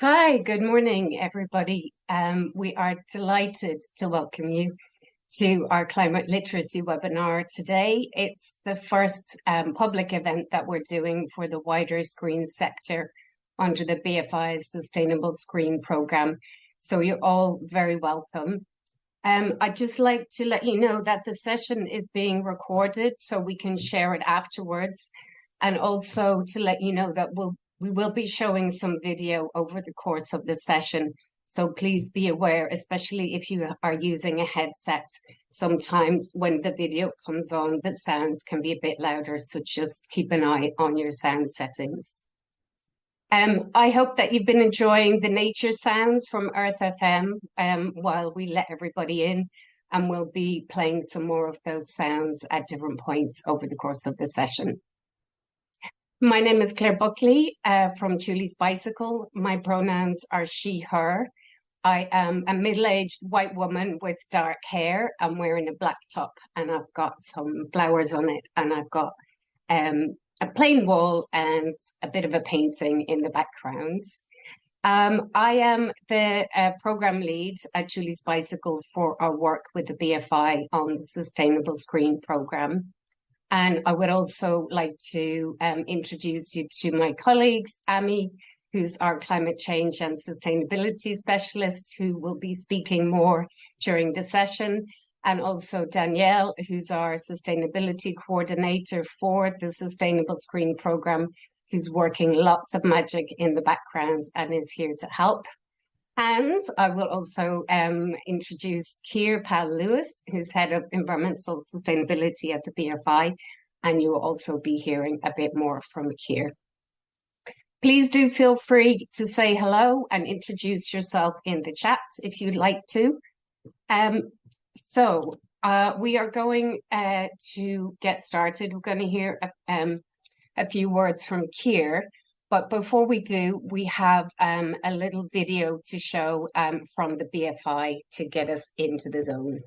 Hi, good morning, everybody. We are delighted to welcome you to our climate literacy webinar today. It's the first public event that we're doing for the wider screen sector under the BFI Sustainable Screen Programme. So you're all very welcome. I'd just like to let you know that the session is being recorded so we can share it afterwards. And also to let you know that we will be showing some video over the course of the session. So please be aware, especially if you are using a headset, sometimes when the video comes on, the sounds can be a bit louder. So just keep an eye on your sound settings. I hope that you've been enjoying the nature sounds from Earth FM while we let everybody in, and we'll be playing some more of those sounds at different points over the course of the session. My name is Claire Buckley from Julie's Bicycle. My pronouns are she, her. I am a middle-aged white woman with dark hair. I'm wearing a black top and I've got some flowers on it, and I've got a plain wall and a bit of a painting in the background. I am the program lead at Julie's Bicycle for our work with the BFI on the Sustainable Screen Programme. And I would also like to introduce you to my colleagues, Amy, who's our climate change and sustainability specialist, who will be speaking more during the session, and also Danielle, who's our sustainability coordinator for the Sustainable Screen Programme, who's working lots of magic in the background and is here to help. And I will also introduce Keir Powell-Lewis, who's Head of Environmental Sustainability at the BFI, and you will also be hearing a bit more from Keir. Please do feel free to say hello and introduce yourself in the chat if you'd like to. We are going to get started. We're going to hear a few words from Keir. But before we do, we have a little video to show from the BFI to get us into the zone.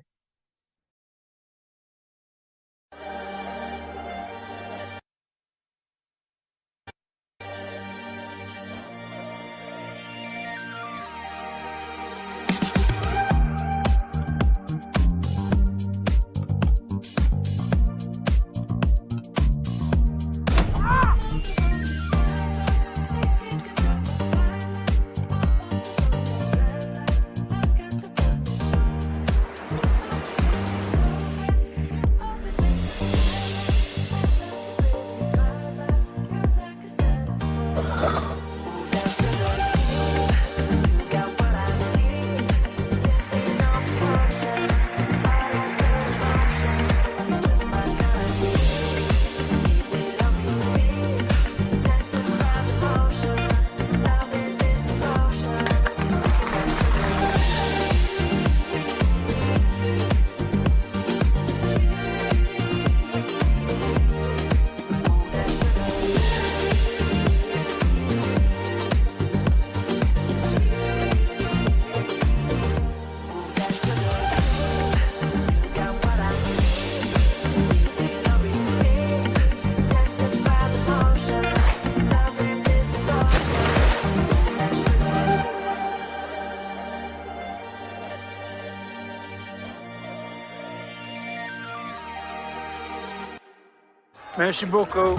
Merci beaucoup.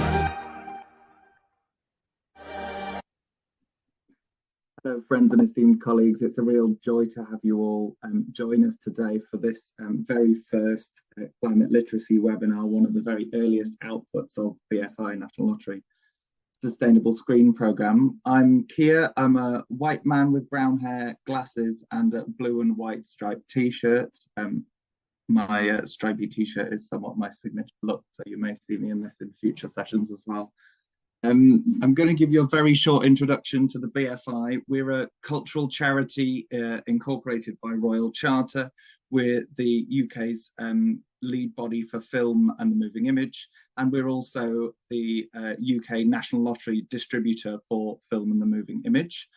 Hello, friends and esteemed colleagues. It's a real joy to have you all join us today for this very first climate literacy webinar, one of the very earliest outputs of BFI National Lottery Sustainable Screen Programme. I'm Keir. I'm a white man with brown hair, glasses, and a blue and white striped t-shirt. My stripy t-shirt is somewhat my signature look, so you may see me in this in future sessions as well. I'm going to give you a very short introduction to the BFI. We're a cultural charity incorporated by Royal Charter. We're the UK's lead body for film and the moving image, and we're also the UK National Lottery distributor for film and the moving image.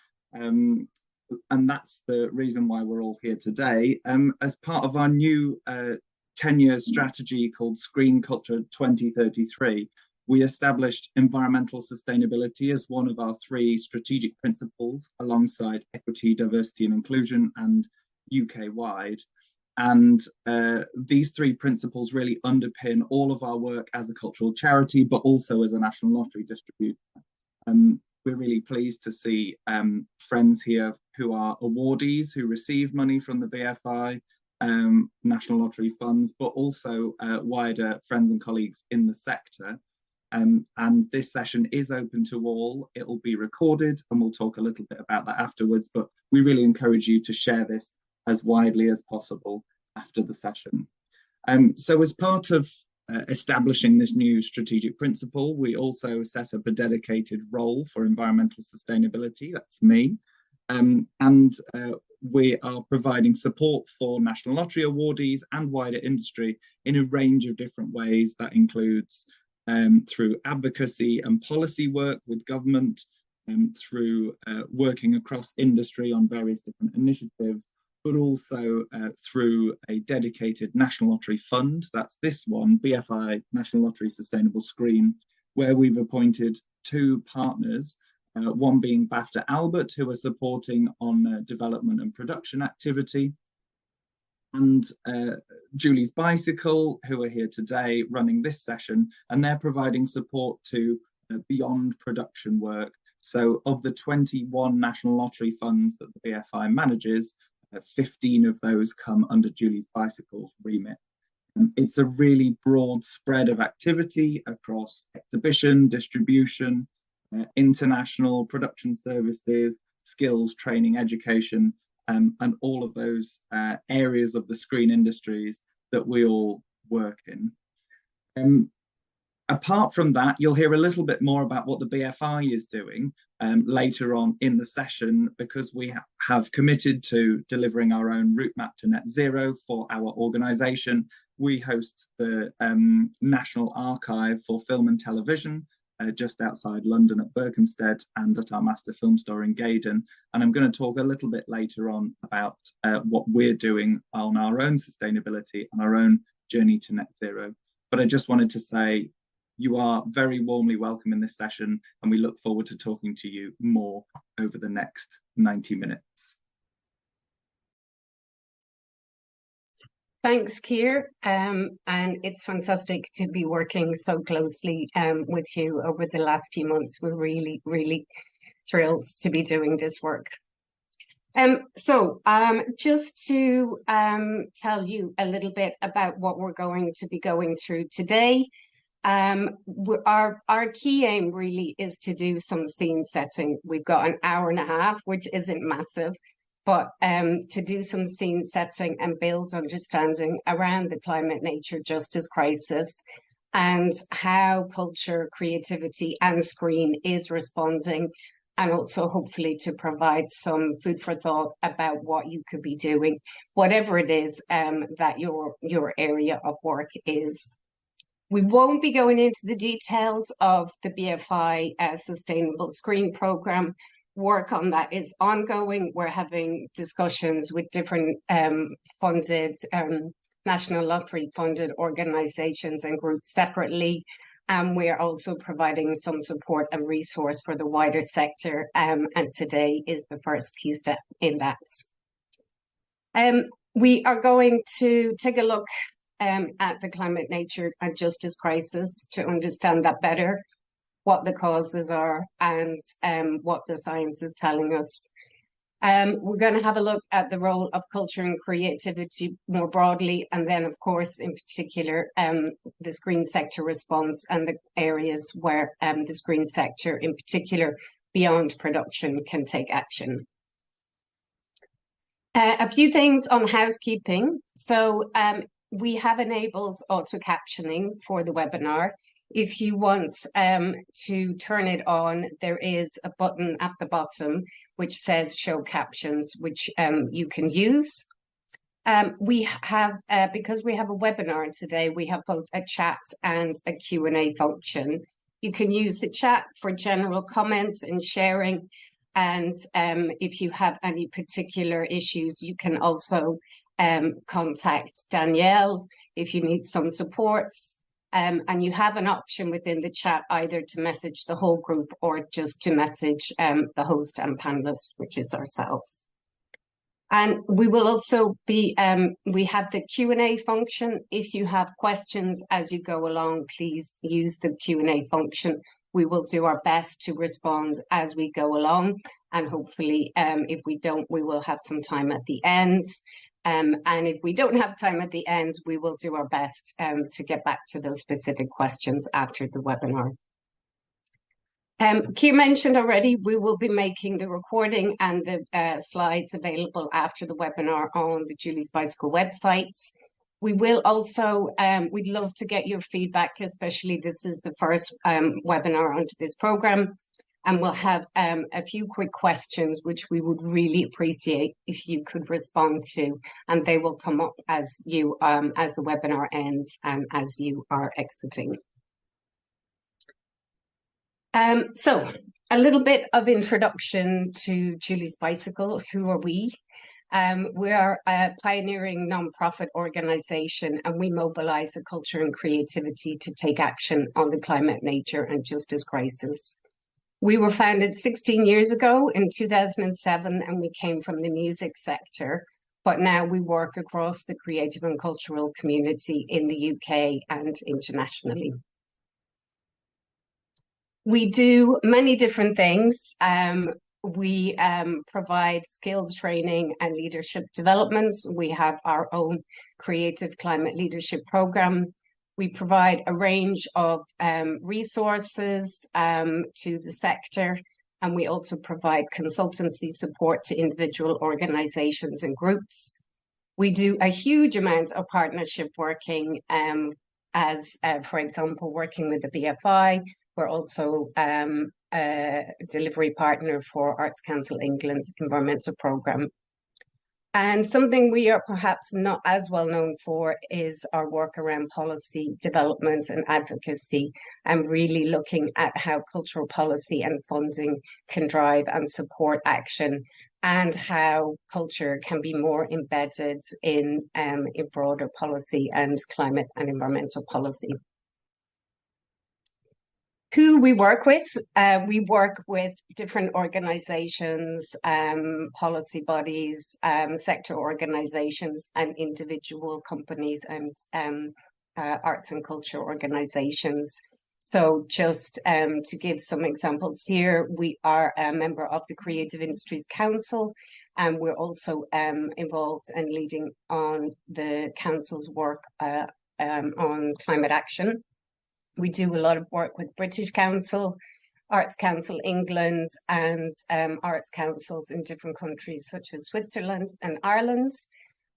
And that's the reason why we're all here today. As part of our new 10-year strategy called Screen Culture 2033, We established environmental sustainability as one of our 3 strategic principles alongside equity, diversity and inclusion and UK-wide. And these 3 principles really underpin all of our work as a cultural charity, but also as a national lottery distributor. We're really pleased to see friends here who are awardees who receive money from the BFI National Lottery funds, but also wider friends and colleagues in the sector. And this session is open to all. It will be recorded and we'll talk a little bit about that afterwards, but we really encourage you to share this as widely as possible after the session. So as part of establishing this new strategic principle, we also set up a dedicated role for environmental sustainability, that's me, and we are providing support for National Lottery awardees and wider industry in a range of different ways. That includes through advocacy and policy work with government, through working across industry on various different initiatives, but also through a dedicated National Lottery fund. That's this one, BFI National Lottery Sustainable Screen, where we've appointed 2 partners, one being BAFTA Albert, who are supporting on development and production activity, and Julie's Bicycle, who are here today running this session, and they're providing support to beyond production work. So of the 21 National Lottery funds that the BFI manages, 15 of those come under Julie's Bicycle's remit. It's a really broad spread of activity across exhibition, distribution, international production services, skills, training, education, and all of those areas of the screen industries that we all work in. Apart from that, you'll hear a little bit more about what the BFI is doing later on in the session, because we have committed to delivering our own route map to net zero for our organisation. We host the National Archive for Film and Television just outside London at Berkhamsted and at our master film store in Gaydon. And I'm going to talk a little bit later on about what we're doing on our own sustainability and our own journey to net zero. But I just wanted to say, you are very warmly welcome in this session, and we look forward to talking to you more over the next 90 minutes. Thanks, Keir. And it's fantastic to be working so closely with you over the last few months. We're really, really thrilled to be doing this work. Just to tell you a little bit about what we're going to be going through today. Our key aim really is to do some scene setting. We've got an hour and a half, which isn't massive, but to do some scene setting and build understanding around the climate nature justice crisis and how culture, creativity and screen is responding, and also hopefully to provide some food for thought about what you could be doing, whatever it is that your area of work is. We won't be going into the details of the BFI Sustainable Screen Programme. Work on that is ongoing. We're having discussions with different funded, National Lottery funded organisations and groups separately. And we're also providing some support and resource for the wider sector. And today is the first key step in that. We are going to take a look at the climate, nature and justice crisis to understand that better, what the causes are and what the science is telling us. We're going to have a look at the role of culture and creativity more broadly, and then of course in particular the screen sector response and the areas where the screen sector in particular beyond production can take action. A few things on housekeeping. So we have enabled auto captioning for the webinar. If you want to turn it on, there is a button at the bottom which says show captions, which you can use. We have, because we have a webinar today, we have both a chat and a Q&A function. You can use the chat for general comments and sharing. And if you have any particular issues, you can also contact Danielle if you need some supports. And you have an option within the chat either to message the whole group or just to message the host and panelist, which is ourselves. And we will also be, we have the Q&A function. If you have questions as you go along, please use the Q&A function. We will do our best to respond as we go along. And hopefully, if we don't, we will have some time at the end. And if we don't have time at the end, we will do our best to get back to those specific questions after the webinar. Keir mentioned already, we will be making the recording and the slides available after the webinar on the Julie's Bicycle website. We will also, we'd love to get your feedback, especially this is the first webinar onto this programme. And we'll have a few quick questions, which we would really appreciate if you could respond to, and they will come up as you as the webinar ends and as you are exiting. So a little bit of introduction to Julie's Bicycle. Who are we? We are a pioneering non-profit organisation, and we mobilise the culture and creativity to take action on the climate, nature and justice crisis. We were founded 16 years ago in 2007, and we came from the music sector, but now we work across the creative and cultural community in the UK and internationally. We do many different things. We provide skills training and leadership development. We have our own creative climate leadership programme. We provide a range of resources to the sector, and we also provide consultancy support to individual organisations and groups. We do a huge amount of partnership working as, for example, working with the BFI. We're also a delivery partner for Arts Council England's environmental programme. And something we are perhaps not as well known for is our work around policy development and advocacy, and really looking at how cultural policy and funding can drive and support action, and how culture can be more embedded in broader policy and climate and environmental policy. Who we work with different organisations, policy bodies, sector organisations and individual companies and arts and culture organisations. So just to give some examples here, we are a member of the Creative Industries Council, and we're also involved and leading on the Council's work on climate action. We do a lot of work with British Council, Arts Council England, and arts councils in different countries such as Switzerland and Ireland.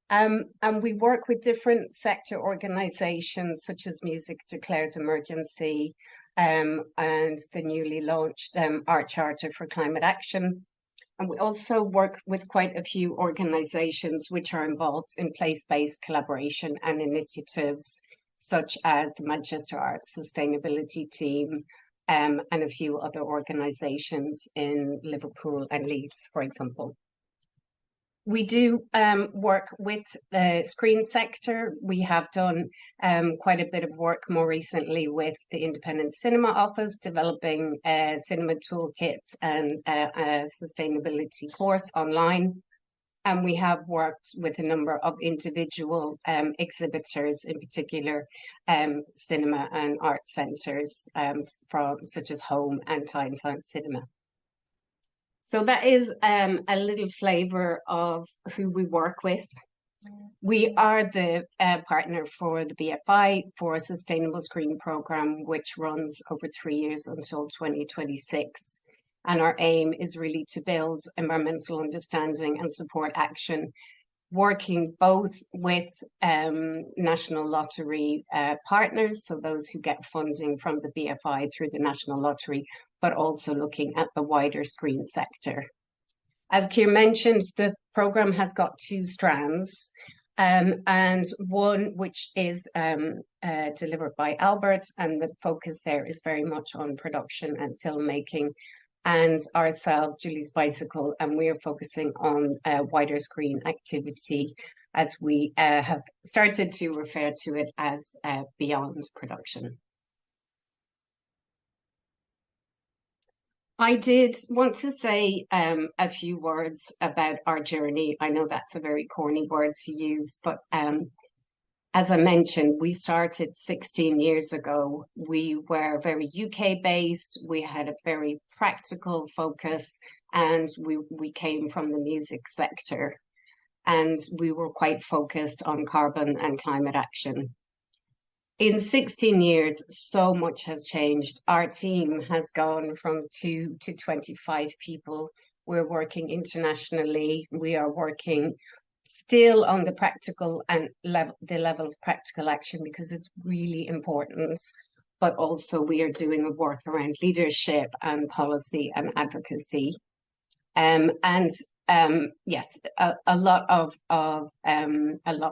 And we work with different sector organisations such as Music Declares Emergency and the newly launched Art Charter for Climate Action. And we also work with quite a few organisations which are involved in place-based collaboration and initiatives, such as the Manchester Arts Sustainability Team and a few other organisations in Liverpool and Leeds, for example. We do work with the screen sector. We have done quite a bit of work more recently with the Independent Cinema Office, developing cinema toolkits and a sustainability course online. And we have worked with a number of individual exhibitors, in particular cinema and art centres from such as Home and Tyneside Cinema. So that is a little flavour of who we work with. We are the partner for the BFI for a Sustainable Screen Programme, which runs over 3 years until 2026. And our aim is really to build environmental understanding and support action, working both with National Lottery partners, so those who get funding from the BFI through the National Lottery, but also looking at the wider screen sector. As Keir mentioned, the programme has got two strands, and one which is delivered by Albert, and the focus there is very much on production and filmmaking, and ourselves, Julie's Bicycle, and we're focusing on wider screen activity as we have started to refer to it as beyond production. I did want to say a few words about our journey. I know that's a very corny word to use, but as I mentioned, we started 16 years ago. We were very UK based. We had a very practical focus, and we came from the music sector, and we were quite focused on carbon and climate action. In 16 years, so much has changed. Our team has gone from 2 to 25 people. We're working internationally. We are working still on the practical and the level of practical action because it's really important. But also we are doing a work around leadership and policy and advocacy. Yes, a lot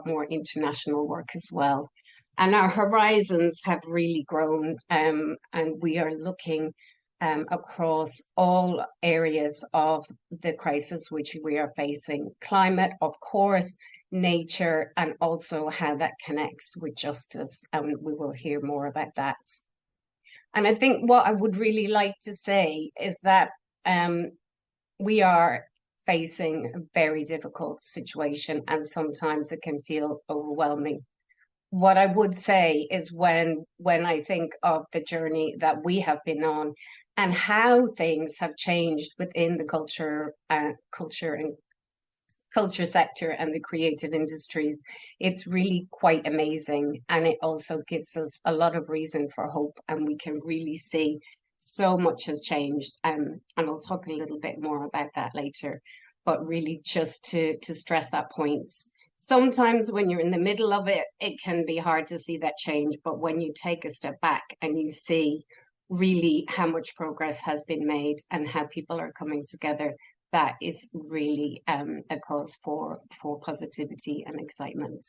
more international work as well. And our horizons have really grown, and we are looking across all areas of the crisis which we are facing. Climate, of course, nature, and also how that connects with justice. And we will hear more about that. And I think what I would really like to say is that we are facing a very difficult situation, and sometimes it can feel overwhelming. What I would say is when I think of the journey that we have been on and how things have changed within the culture sector and the creative industries, it's really quite amazing. And it also gives us a lot of reason for hope, and we can really see so much has changed. And I'll talk a little bit more about that later, but really just to stress that point. Sometimes when you're in the middle of it, it can be hard to see that change. But when you take a step back and you see really how much progress has been made and how people are coming together, that is really a cause for positivity and excitement.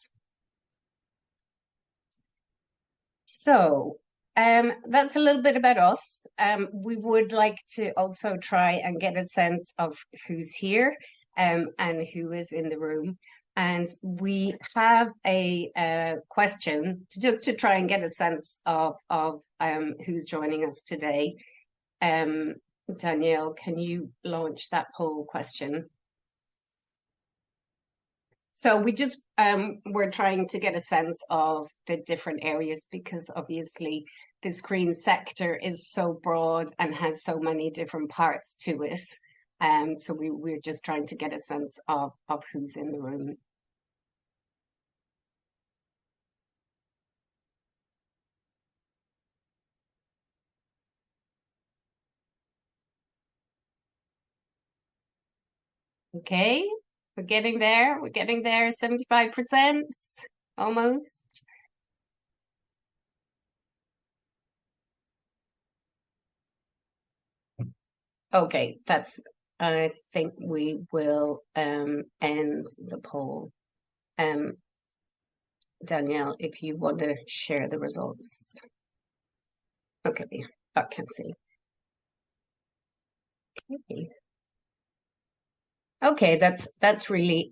So that's a little bit about us. We would like to also try and get a sense of who's here and who is in the room. And we have a question to try and get a sense of who's joining us today. Danielle, can you launch that poll question? So we just we're trying to get a sense of the different areas because obviously the screen sector is so broad and has so many different parts to it. So we're just trying to get a sense of who's in the room. Okay, we're getting there. We're getting there, 75%, almost. Okay, I think we will end the poll. Danielle, if you want to share the results. Okay, I can see. Okay, that's really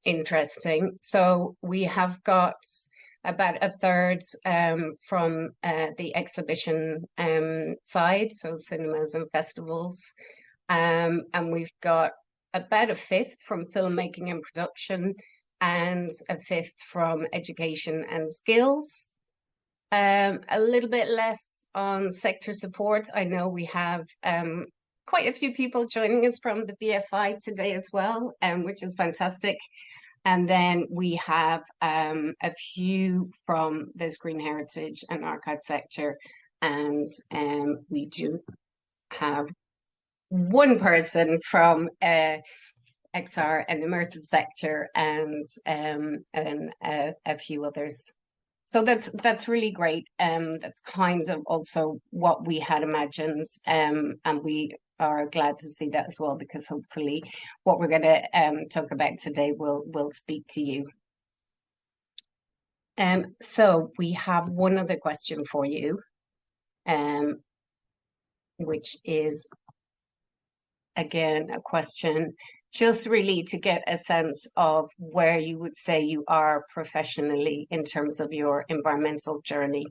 interesting. So we have got about a third from the exhibition side, so cinemas and festivals, and we've got about a fifth from filmmaking and production, and a fifth from education and skills. A little bit less on sector support. I know we have quite a few people joining us from the BFI today as well, which is fantastic. And then we have a few from the Screen Heritage and Archive sector, and we do have one person from XR and Immersive sector, and a few others. So that's really great. That's kind of also what we had imagined, and we are glad to see that as well, because hopefully what we're going to talk about today will speak to you. So we have one other question for you, which is again a question Just really to get a sense of where you would say you are professionally in terms of your environmental journey.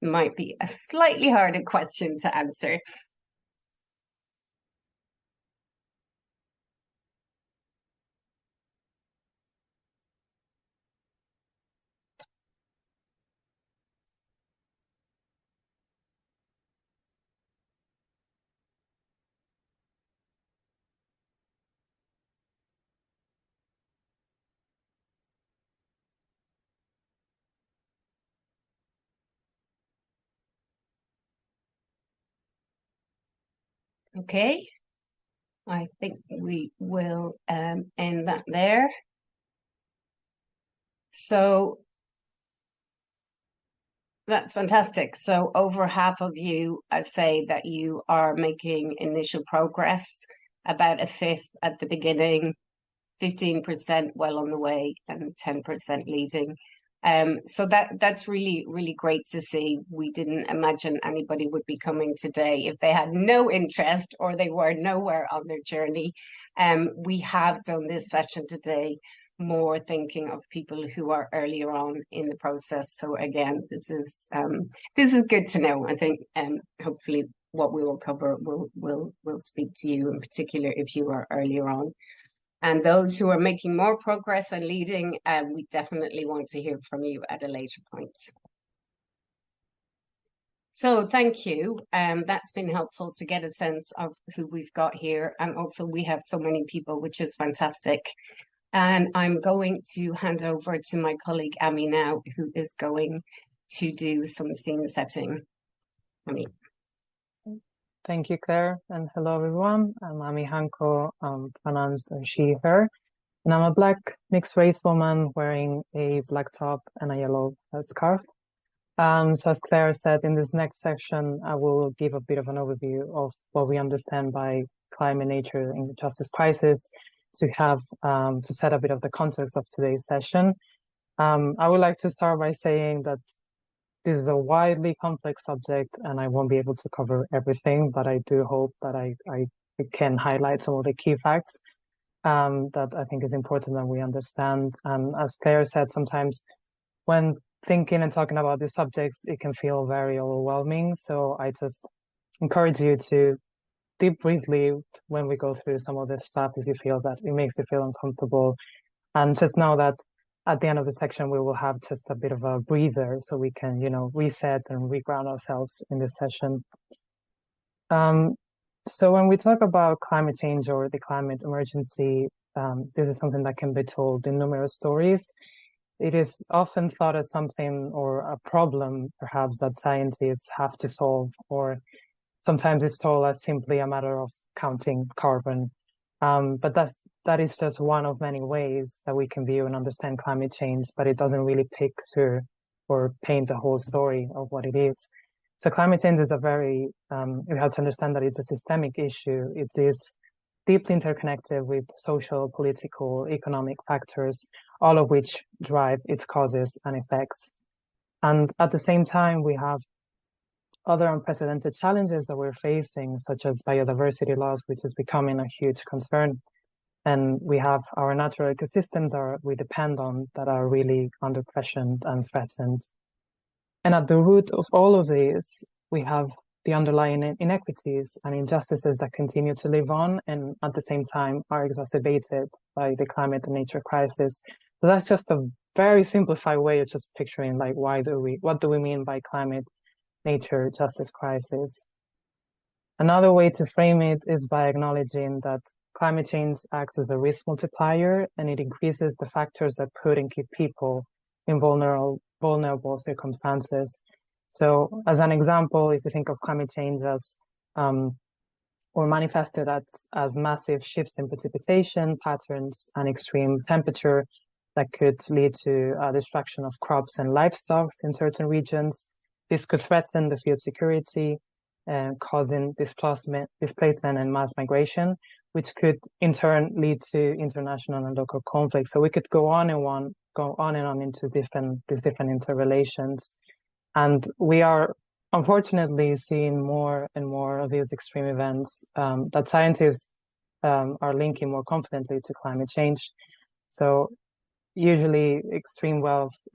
Might be a slightly harder question to answer. Okay, I think we will end that there. So that's fantastic. So over half of you say that you are making initial progress, about a fifth at the beginning, 15% well on the way, and 10% leading. So that's really, really great to see. We didn't imagine anybody would be coming today if they had no interest or they were nowhere on their journey. We have done this session today more thinking of people who are earlier on in the process. So again, this is good to know. I think hopefully what we will cover will speak to you in particular if you are earlier on. And those who are making more progress and leading, we definitely want to hear from you at a later point. So thank you. That's been helpful to get a sense of who we've got here. And also we have so many people, which is fantastic. And I'm going to hand over to my colleague, Amy, now, who is going to do some scene setting. Amy. Thank you, Claire, and hello, everyone. I'm Amy Hanko, pronouns she, her, and I'm a Black mixed-race woman wearing a black top and a yellow scarf. So as Claire said, in this next section, I will give a bit of an overview of what we understand by climate, nature, and justice crisis to have to set a bit of the context of today's session. I would like to start by saying that this is a widely complex subject and I won't be able to cover everything, but I do hope that I can highlight some of the key facts that I think is important that we understand. And as Claire said, sometimes when thinking and talking about these subjects, it can feel very overwhelming. So I just encourage you to deep breathly when we go through some of this stuff if you feel that it makes you feel uncomfortable. And just know that at the end of the section, we will have just a bit of a breather so we can, reset and reground ourselves in this session. So when we talk about climate change or the climate emergency, this is something that can be told in numerous stories. It is often thought as something or a problem, perhaps, that scientists have to solve, or sometimes it's told as simply a matter of counting carbon. But that is just one of many ways that we can view and understand climate change, but it doesn't really picture or paint the whole story of what it is. So climate change is you have to understand that it's a systemic issue. It is deeply interconnected with social, political, economic factors, all of which drive its causes and effects. And at the same time, we have other unprecedented challenges that we're facing, such as biodiversity loss, which is becoming a huge concern. And we have our natural ecosystems we depend on that are really under pressure and threatened. And at the root of all of this, we have the underlying inequities and injustices that continue to live on and at the same time are exacerbated by the climate and nature crisis. So that's just a very simplified way of just picturing like what do we mean by climate, nature, justice crisis. Another way to frame it is by acknowledging that climate change acts as a risk multiplier and it increases the factors that put and keep people in vulnerable circumstances. So as an example, if you think of climate change as or manifested as massive shifts in precipitation patterns and extreme temperature that could lead to destruction of crops and livestock in certain regions, this could threaten the food security, causing displacement and mass migration, which could in turn lead to international and local conflicts. So we could go on and on into these different interrelations. And we are unfortunately seeing more and more of these extreme events that scientists are linking more confidently to climate change. So usually extreme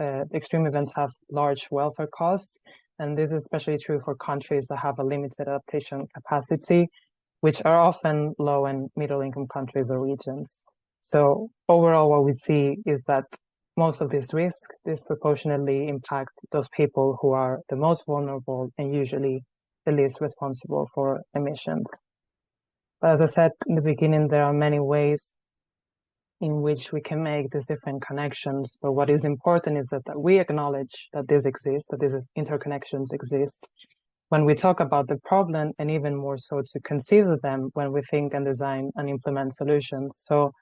events have large welfare costs, and this is especially true for countries that have a limited adaptation capacity, which are often low and middle income countries or regions. So overall, what we see is that most of these risks disproportionately impact those people who are the most vulnerable and usually the least responsible for emissions. But as I said in the beginning, there are many ways in which we can make these different connections. But what is important is that we acknowledge that this exists, that these interconnections exist when we talk about the problem, and even more so to consider them when we think and design and implement solutions. So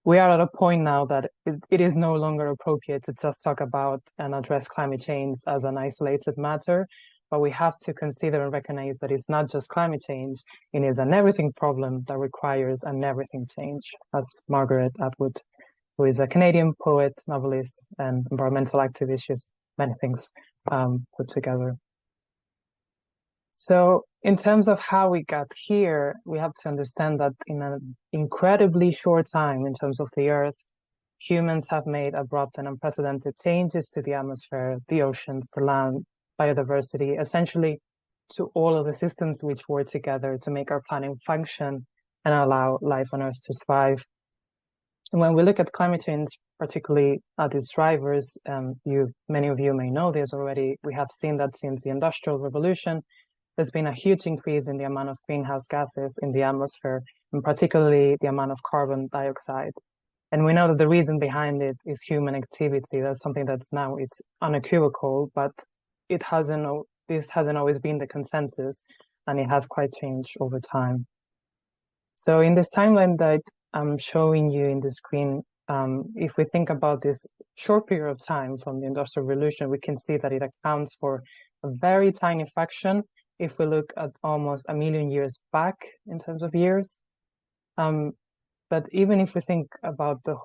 we are at a point now that it is no longer appropriate to just talk about and address climate change as an isolated matter, but we have to consider and recognize that it's not just climate change, it is an everything problem that requires an everything change. That's Margaret Atwood, who is a Canadian poet, novelist, and environmental activist. She's many things put together. So in terms of how we got here, we have to understand that in an incredibly short time in terms of the Earth, humans have made abrupt and unprecedented changes to the atmosphere, the oceans, the land, biodiversity, essentially to all of the systems which work together to make our planet function and allow life on Earth to thrive. And when we look at climate change, particularly at its drivers, many of you may know this already, we have seen that since the Industrial Revolution, there's been a huge increase in the amount of greenhouse gases in the atmosphere, and particularly the amount of carbon dioxide. And we know that the reason behind it is human activity. That's something that's now it's unequivocal, but this hasn't always been the consensus, and it has quite changed over time. So in this timeline that I'm showing you in the screen, if we think about this short period of time from the Industrial Revolution, we can see that it accounts for a very tiny fraction if we look at almost 1 million years back in terms of years. But even if we think about the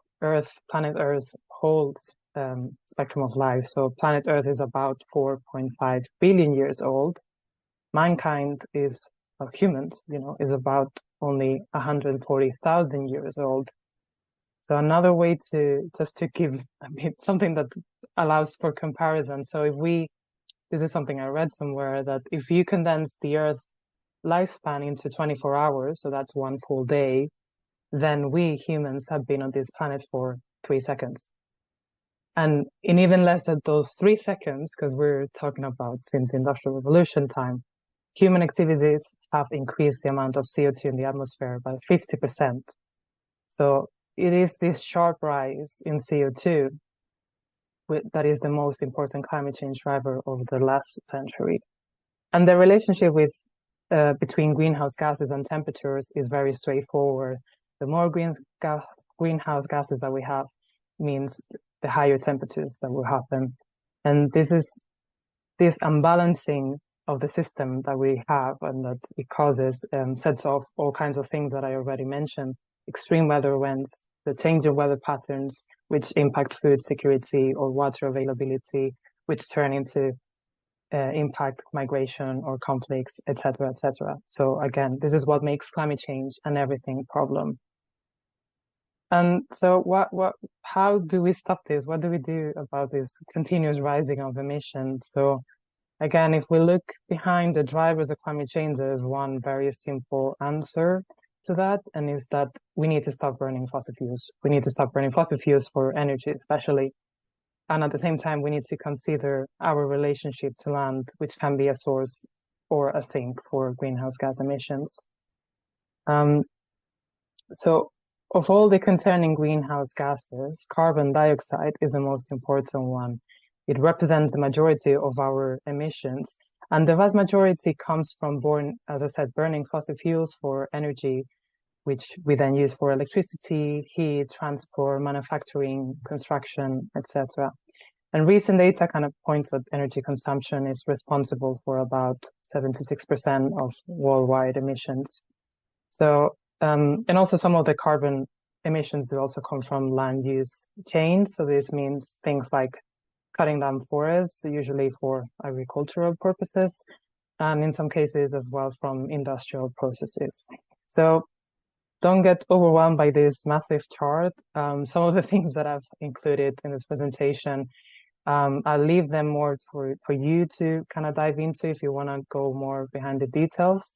planet Earth's whole spectrum of life, so planet Earth is about 4.5 billion years old. Mankind humans, is about only 140,000 years old. So another way to give something that allows for comparison. So this is something I read somewhere, that if you condense the Earth lifespan into 24 hours, so that's one full day, then we humans have been on this planet for 3 seconds. And in even less than those 3 seconds, because we're talking about since the Industrial Revolution time, human activities have increased the amount of CO2 in the atmosphere by 50%. So it is this sharp rise in CO2 that is the most important climate change driver over the last century. And the relationship between greenhouse gases and temperatures is very straightforward. The more greenhouse gases that we have means the higher temperatures that will happen. And this unbalancing of the system that we have, and that it causes sets off all kinds of things that I already mentioned: extreme weather events, the change in weather patterns, which impact food security or water availability, which turn into impact migration or conflicts, etc., etc. So again, this is what makes climate change an everything problem. And so how do we stop this? What do we do about this continuous rising of emissions? So again, if we look behind the drivers of climate change, there's one very simple answer to that, and is that we need to stop burning fossil fuels. We need to stop burning fossil fuels for energy, especially. And at the same time, we need to consider our relationship to land, which can be a source or a sink for greenhouse gas emissions. So of all the concerning greenhouse gases, carbon dioxide is the most important one. It represents the majority of our emissions, and the vast majority comes from burning fossil fuels for energy, which we then use for electricity, heat, transport, manufacturing, construction, etc. And recent data kind of points that energy consumption is responsible for about 76% of worldwide emissions. So, and also some of the carbon emissions do also come from land use change. So this means things like cutting down forests, usually for agricultural purposes, and in some cases as well from industrial processes. So don't get overwhelmed by this massive chart. Some of the things that I've included in this presentation, I'll leave them more for you to kind of dive into if you want to go more behind the details.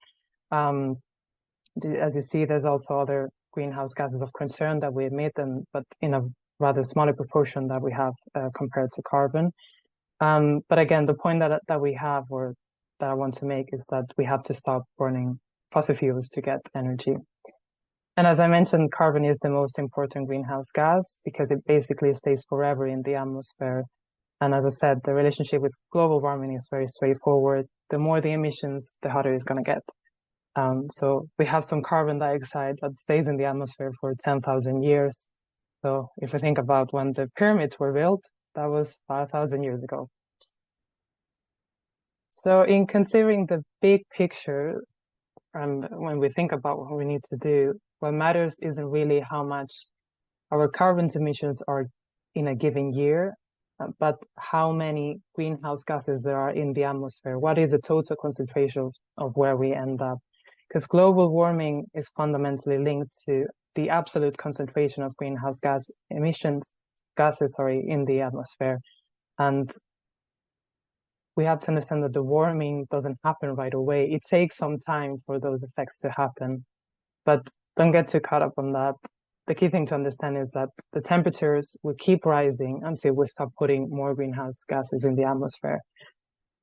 As you see, there's also other greenhouse gases of concern that we emit, but in a rather smaller proportion that we have compared to carbon. But again, the point that we have, or that I want to make, is that we have to stop burning fossil fuels to get energy. And as I mentioned, carbon is the most important greenhouse gas because it basically stays forever in the atmosphere. And as I said, the relationship with global warming is very straightforward. The more the emissions, the hotter it's going to get. So we have some carbon dioxide that stays in the atmosphere for 10,000 years. So if we think about when the pyramids were built, that was 5,000 years ago. So in considering the big picture, and when we think about what we need to do, what matters isn't really how much our carbon emissions are in a given year, but how many greenhouse gases there are in the atmosphere. What is the total concentration of where we end up? Because global warming is fundamentally linked to the absolute concentration of greenhouse gases in the atmosphere. And we have to understand that the warming doesn't happen right away. It takes some time for those effects to happen, but don't get too caught up on that. The key thing to understand is that the temperatures will keep rising until we stop putting more greenhouse gases in the atmosphere.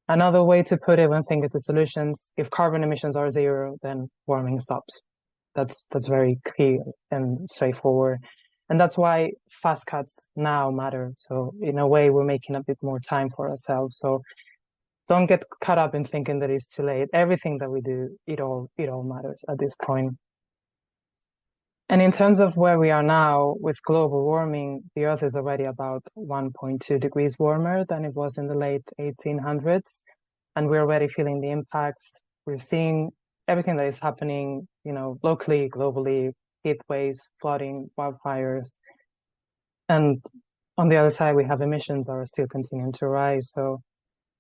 Another way to put it when thinking of the solutions, if carbon emissions are zero, then warming stops. That's very clear and straightforward. And that's why fast cuts now matter. So in a way, we're making a bit more time for ourselves. So don't get caught up in thinking that it's too late. Everything that we do, it all matters at this point. And in terms of where we are now with global warming, the Earth is already about 1.2 degrees warmer than it was in the late 1800s. And we're already feeling the impacts. We're seeing everything that is happening, locally, globally, heat waves, flooding, wildfires. And on the other side, we have emissions that are still continuing to rise. So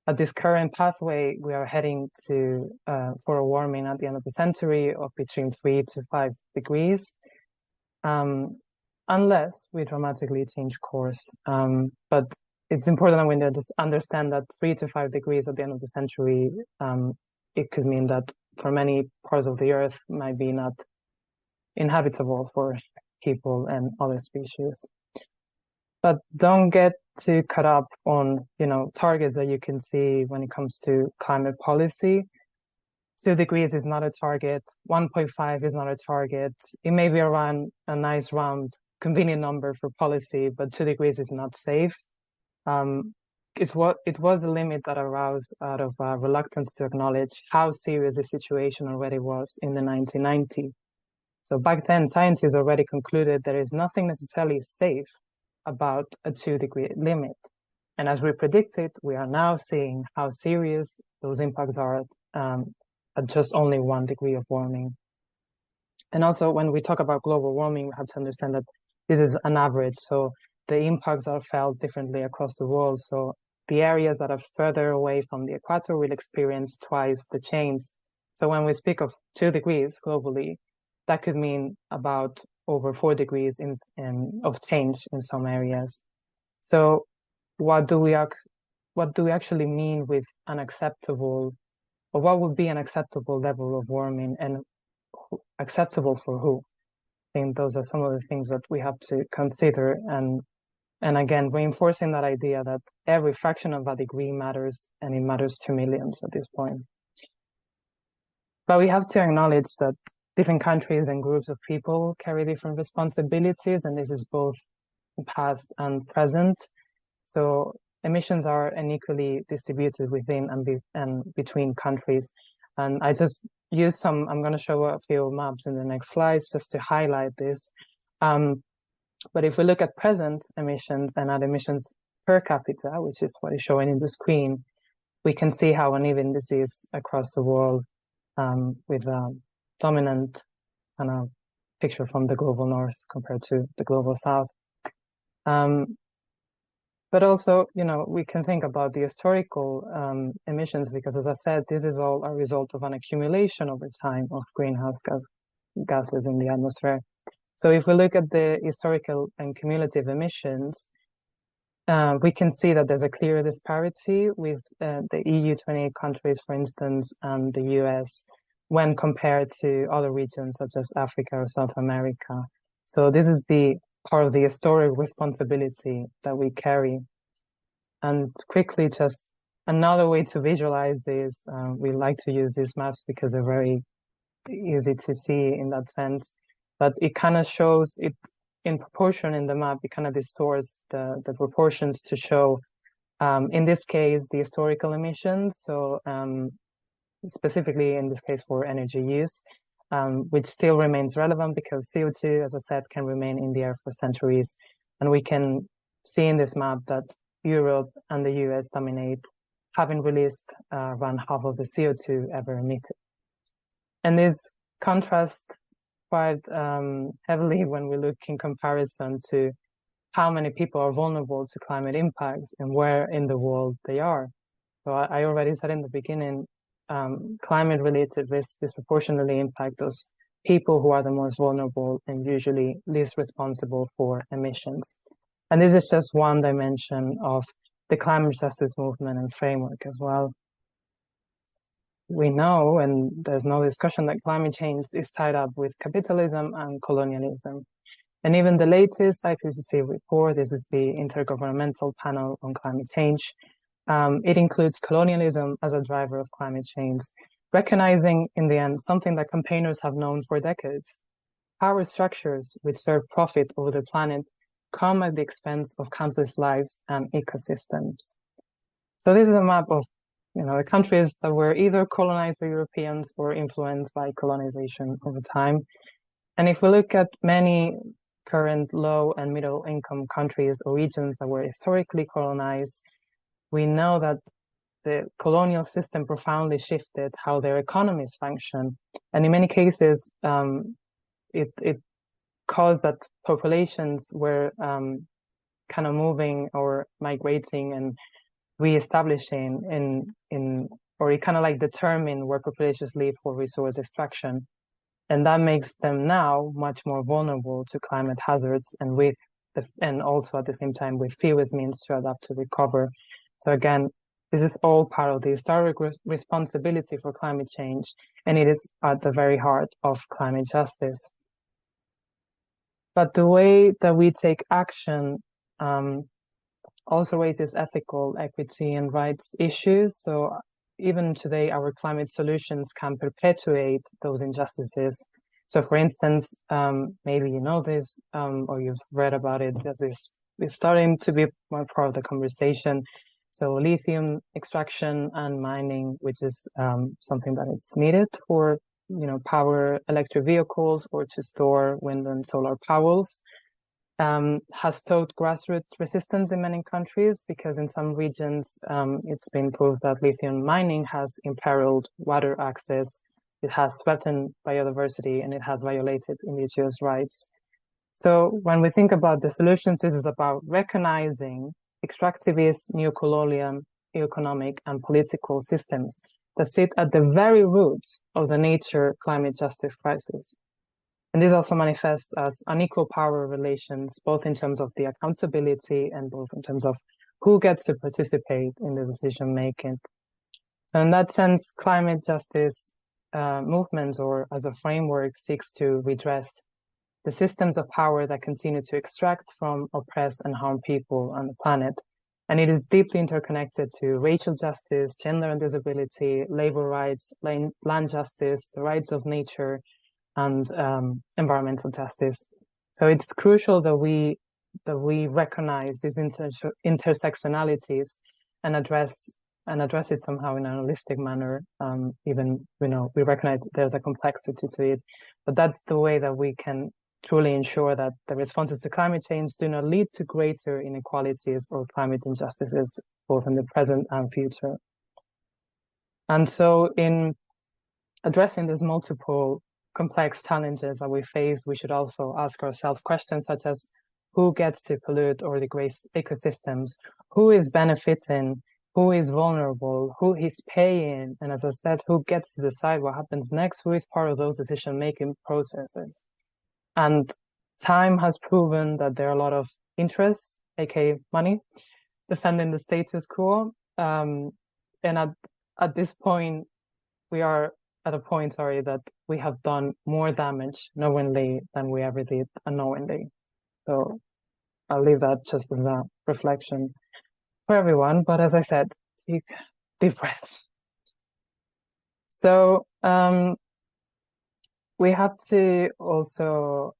at this current pathway, we are heading for a warming at the end of the century of between 3 to 5 degrees. Unless we dramatically change course. But it's important that we understand that 3 to 5 degrees at the end of the century, it could mean that for many parts of the Earth might be not inhabitable for people and other species. But don't get too caught up on, targets that you can see when it comes to climate policy. 2 degrees is not a target. 1.5 is not a target. It may be around a nice round, convenient number for policy, but 2 degrees is not safe. It was a limit that arose out of reluctance to acknowledge how serious the situation already was in the 1990s. So back then, scientists already concluded there is nothing necessarily safe about a 2-degree limit. And as we predicted, we are now seeing how serious those impacts are at just only 1 degree of warming. And also, when we talk about global warming, we have to understand that this is an average. So the impacts are felt differently across the world. So the areas that are further away from the equator will experience twice the change. So when we speak of 2 degrees globally, that could mean about over 4 degrees of change in some areas. So what do we actually mean with unacceptable, or what would be an acceptable level of warming, and acceptable for who? I think those are some of the things that we have to consider, and again, reinforcing that idea that every fraction of a degree matters, and it matters to millions at this point. But we have to acknowledge that different countries and groups of people carry different responsibilities, and this is both past and present. So emissions are unequally distributed within and between countries. And I just use I'm going to show a few maps in the next slides just to highlight this. But if we look at present emissions and at emissions per capita, which is what is showing in the screen, we can see how uneven this is across the world, with a dominant kind of picture from the global north compared to the global south. But also, we can think about the historical emissions, because as I said, this is all a result of an accumulation over time of greenhouse gases in the atmosphere. So if we look at the historical and cumulative emissions, we can see that there's a clear disparity with the EU 28 countries, for instance, and the US when compared to other regions such as Africa or South America. So this is the part of the historic responsibility that we carry. And quickly, just another way to visualize this, we like to use these maps because they're very easy to see in that sense, but it kind of shows it in proportion in the map. It kind of distorts the proportions to show, in this case, the historical emissions. So specifically in this case for energy use, which still remains relevant because CO2, as I said, can remain in the air for centuries. And we can see in this map that Europe and the US dominate, having released around half of the CO2 ever emitted. And this contrasts quite heavily when we look in comparison to how many people are vulnerable to climate impacts and where in the world they are. So I already said in the beginning, climate-related risks disproportionately impact those people who are the most vulnerable and usually least responsible for emissions. And this is just one dimension of the climate justice movement and framework as well. We know, and there's no discussion, that climate change is tied up with capitalism and colonialism. And even the latest IPCC report, this is the Intergovernmental Panel on Climate Change, it includes colonialism as a driver of climate change, recognizing in the end something that campaigners have known for decades. Power structures which serve profit over the planet come at the expense of countless lives and ecosystems. So this is a map of the countries that were either colonized by Europeans or influenced by colonization over time. And if we look at many current low and middle income countries or regions that were historically colonized, we know that the colonial system profoundly shifted how their economies function. And in many cases, it caused that populations were kind of moving or migrating and reestablishing or it kind of like determined where populations live for resource extraction. And that makes them now much more vulnerable to climate hazards and also at the same time with fewest means to adapt to recover. So again, this is all part of the historic responsibility for climate change, and it is at the very heart of climate justice. But the way that we take action also raises ethical, equity, and rights issues. So even today, our climate solutions can perpetuate those injustices. So for instance, maybe you know this or you've read about it, that is starting to be more part of the conversation. So lithium extraction and mining, which is something that is needed for power electric vehicles or to store wind and solar powers, has stoked grassroots resistance in many countries because in some regions it's been proved that lithium mining has imperiled water access, it has threatened biodiversity, and it has violated indigenous rights. So when we think about the solutions, this is about recognizing extractivist, neo-colonial, economic, and political systems that sit at the very roots of the nature climate justice crisis. And this also manifests as unequal power relations, both in terms of the accountability and both in terms of who gets to participate in the decision making. So in that sense, climate justice movements, or as a framework, seeks to redress the systems of power that continue to extract from, oppress, and harm people on the planet. And it is deeply interconnected to racial justice, gender and disability, labor rights, land justice, the rights of nature, and environmental justice. So it's crucial that we recognize these intersectionalities and address it somehow in a holistic manner. Even we recognize there's a complexity to it, but that's the way that we can truly ensure that the responses to climate change do not lead to greater inequalities or climate injustices, both in the present and future. And so in addressing these multiple complex challenges that we face, we should also ask ourselves questions such as who gets to pollute or degrade ecosystems, who is benefiting, who is vulnerable, who is paying, and as I said, who gets to decide what happens next, who is part of those decision-making processes. And time has proven that there are a lot of interests, aka money, defending the status quo. And at this point, we are at a point, that we have done more damage knowingly than we ever did unknowingly. So I'll leave that just as a reflection for everyone. But as I said, take deep breaths. So we have to also,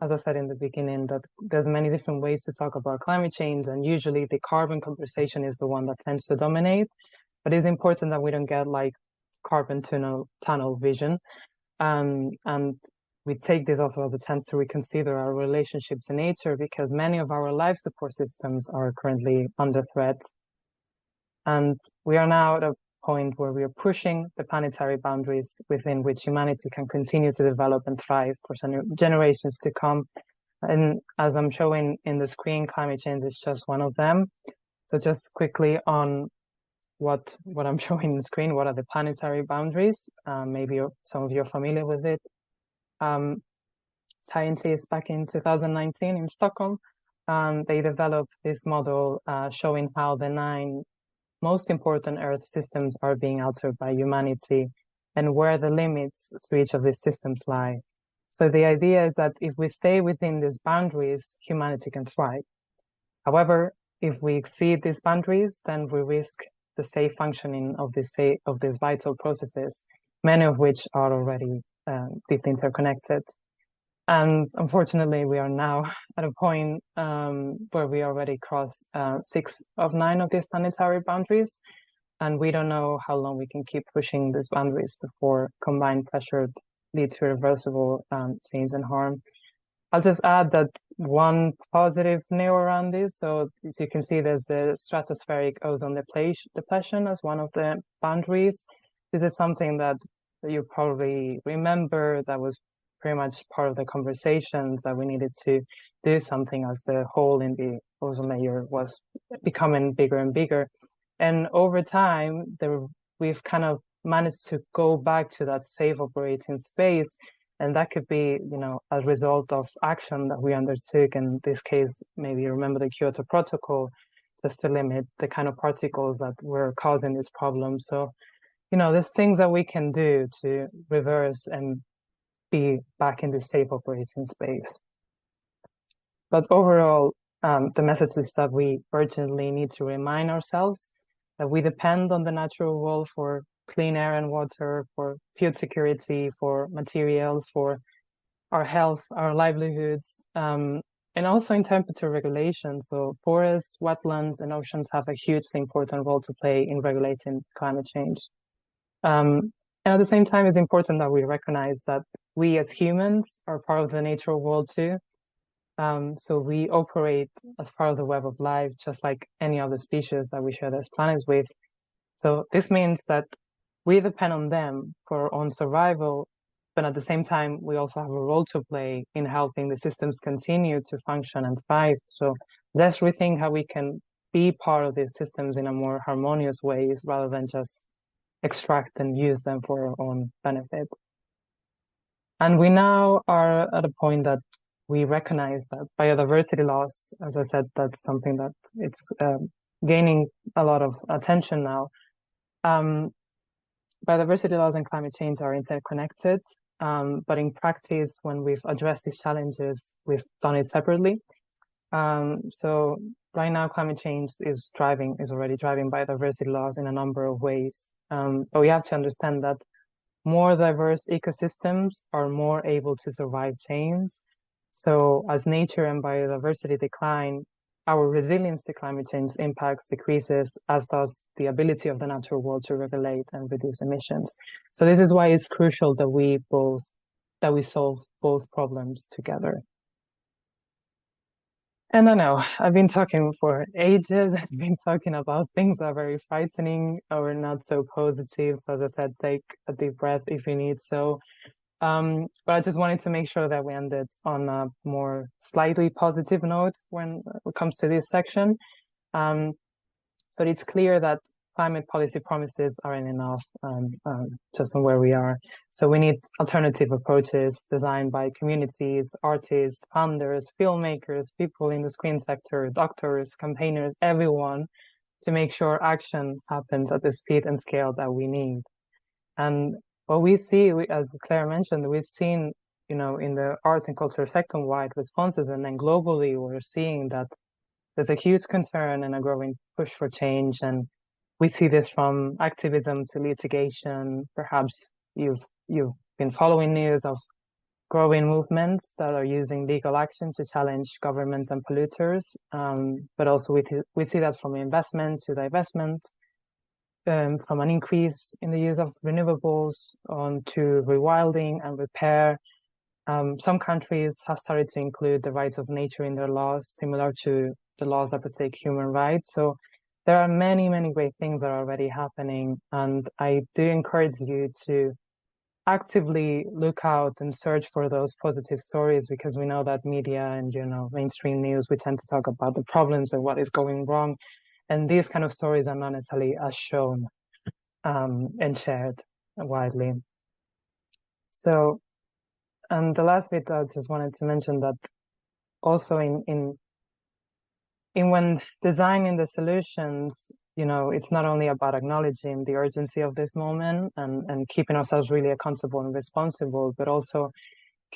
as I said in the beginning, that there's many different ways to talk about climate change, and usually the carbon conversation is the one that tends to dominate. But it's important that we don't get like carbon tunnel vision. And we take this also as a chance to reconsider our relationship to nature, because many of our life support systems are currently under threat. And we are now at a point where we are pushing the planetary boundaries within which humanity can continue to develop and thrive for some generations to come. And as I'm showing in the screen, climate change is just one of them. So just quickly on what I'm showing on the screen, what are the planetary boundaries? Maybe some of you are familiar with it. Scientists back in 2019 in Stockholm, they developed this model showing how the 9 most important Earth systems are being altered by humanity and where the limits to each of these systems lie. So the idea is that if we stay within these boundaries, humanity can thrive. However, if we exceed these boundaries, then we risk the safe functioning of these vital processes, many of which are already deeply interconnected. And unfortunately, we are now at a point where we already crossed 6 of 9 of these planetary boundaries, and we don't know how long we can keep pushing these boundaries before combined pressure lead to irreversible change and harm. I'll just add that one positive note around this. So as you can see, there's the stratospheric ozone depletion as one of the boundaries. This is something that you probably remember that was pretty much part of the conversations that we needed to do something as the hole in the ozone layer was becoming bigger and bigger. And over time, we've kind of managed to go back to that safe operating space. And that could be, as a result of action that we undertook. In this case, maybe you remember the Kyoto Protocol, just to limit the kind of particles that were causing this problem. So, there's things that we can do to reverse and be back in the safe operating space. But overall, the message is that we urgently need to remind ourselves that we depend on the natural world for clean air and water, for food security, for materials, for our health, our livelihoods, and also in temperature regulation. So forests, wetlands, and oceans have a hugely important role to play in regulating climate change. And at the same time, it's important that we recognize that we as humans are part of the natural world too. So we operate as part of the web of life, just like any other species that we share this planet with. So this means that we depend on them for our own survival, but at the same time, we also have a role to play in helping the systems continue to function and thrive. So let's rethink how we can be part of these systems in a more harmonious ways rather than just extract and use them for our own benefit. And we now are at a point that we recognize that biodiversity loss, as I said, that's something that it's gaining a lot of attention now. Biodiversity loss and climate change are interconnected, but in practice, when we've addressed these challenges, we've done it separately. So right now, climate change is already driving biodiversity loss in a number of ways. But we have to understand that more diverse ecosystems are more able to survive change. So as nature and biodiversity decline, our resilience to climate change impacts decreases, as does the ability of the natural world to regulate and reduce emissions. So this is why it's crucial that we solve both problems together. And I know I've been talking for ages. I've been talking about things that are very frightening or not so positive. So as I said, take a deep breath if you need so. But I just wanted to make sure that we ended on a more slightly positive note when it comes to this section. But it's clear that climate policy promises aren't enough just on where we are. So we need alternative approaches designed by communities, artists, founders, filmmakers, people in the screen sector, doctors, campaigners, everyone, to make sure action happens at the speed and scale that we need. And what we see, as Claire mentioned, we've seen, in the arts and culture sector-wide responses, and then globally, we're seeing that there's a huge concern and a growing push for change. And we see this from activism to litigation. Perhaps you've been following news of growing movements that are using legal action to challenge governments and polluters. But also we see that from investment to divestment, from an increase in the use of renewables on to rewilding and repair. Some countries have started to include the rights of nature in their laws, similar to the laws that protect human rights. So there are many, many great things that are already happening. And I do encourage you to actively look out and search for those positive stories, because we know that media and, mainstream news, we tend to talk about the problems and what is going wrong. And these kind of stories are not necessarily as shown and shared widely. So, and the last bit, I just wanted to mention that also in when designing the solutions, it's not only about acknowledging the urgency of this moment and keeping ourselves really accountable and responsible, but also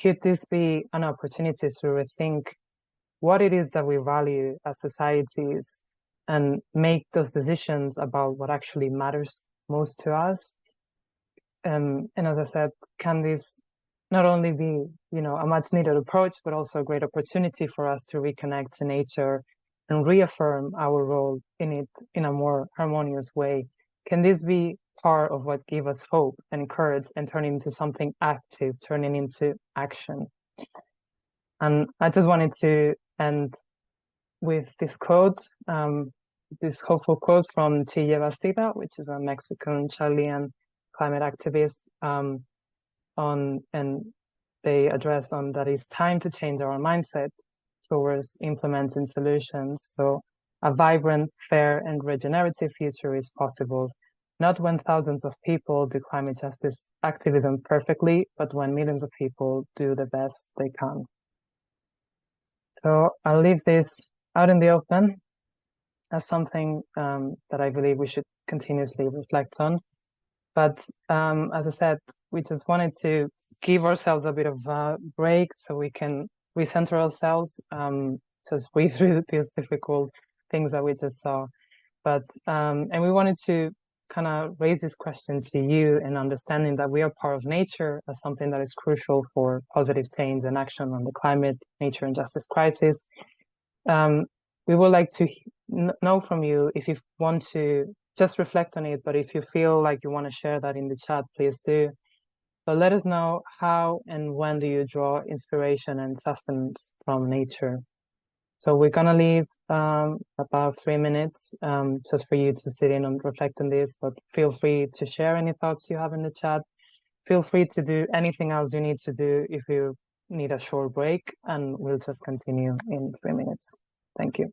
could this be an opportunity to rethink what it is that we value as societies and make those decisions about what actually matters most to us. And as I said, can this not only be, a much needed approach, but also a great opportunity for us to reconnect to nature and reaffirm our role in it in a more harmonious way? Can this be part of what gives us hope and courage and turn into something active, turning into action? And I just wanted to end with this quote, this hopeful quote from Tille Bastida, which is a Mexican Chilean climate activist, and they address on that it's time to change our mindset towards implementing solutions. So a vibrant, fair, and regenerative future is possible, not when thousands of people do climate justice activism perfectly, but when millions of people do the best they can. So I'll leave this out in the open as something that I believe we should continuously reflect on. But as I said, we just wanted to give ourselves a bit of a break so we can recenter ourselves, just breathe through these difficult things that we just saw. But and we wanted to kind of raise this question to you, and understanding that we are part of nature as something that is crucial for positive change and action on the climate, nature, and justice crisis. We would like to know from you if you want to just reflect on it, but if you feel like you want to share that in the chat, please do. But let us know how and when do you draw inspiration and sustenance from nature. So we're gonna leave about 3 minutes just for you to sit in and reflect on this, but feel free to share any thoughts you have in the chat. Feel free to do anything else you need to do if you need a short break, and we'll just continue in 3 minutes. Thank you.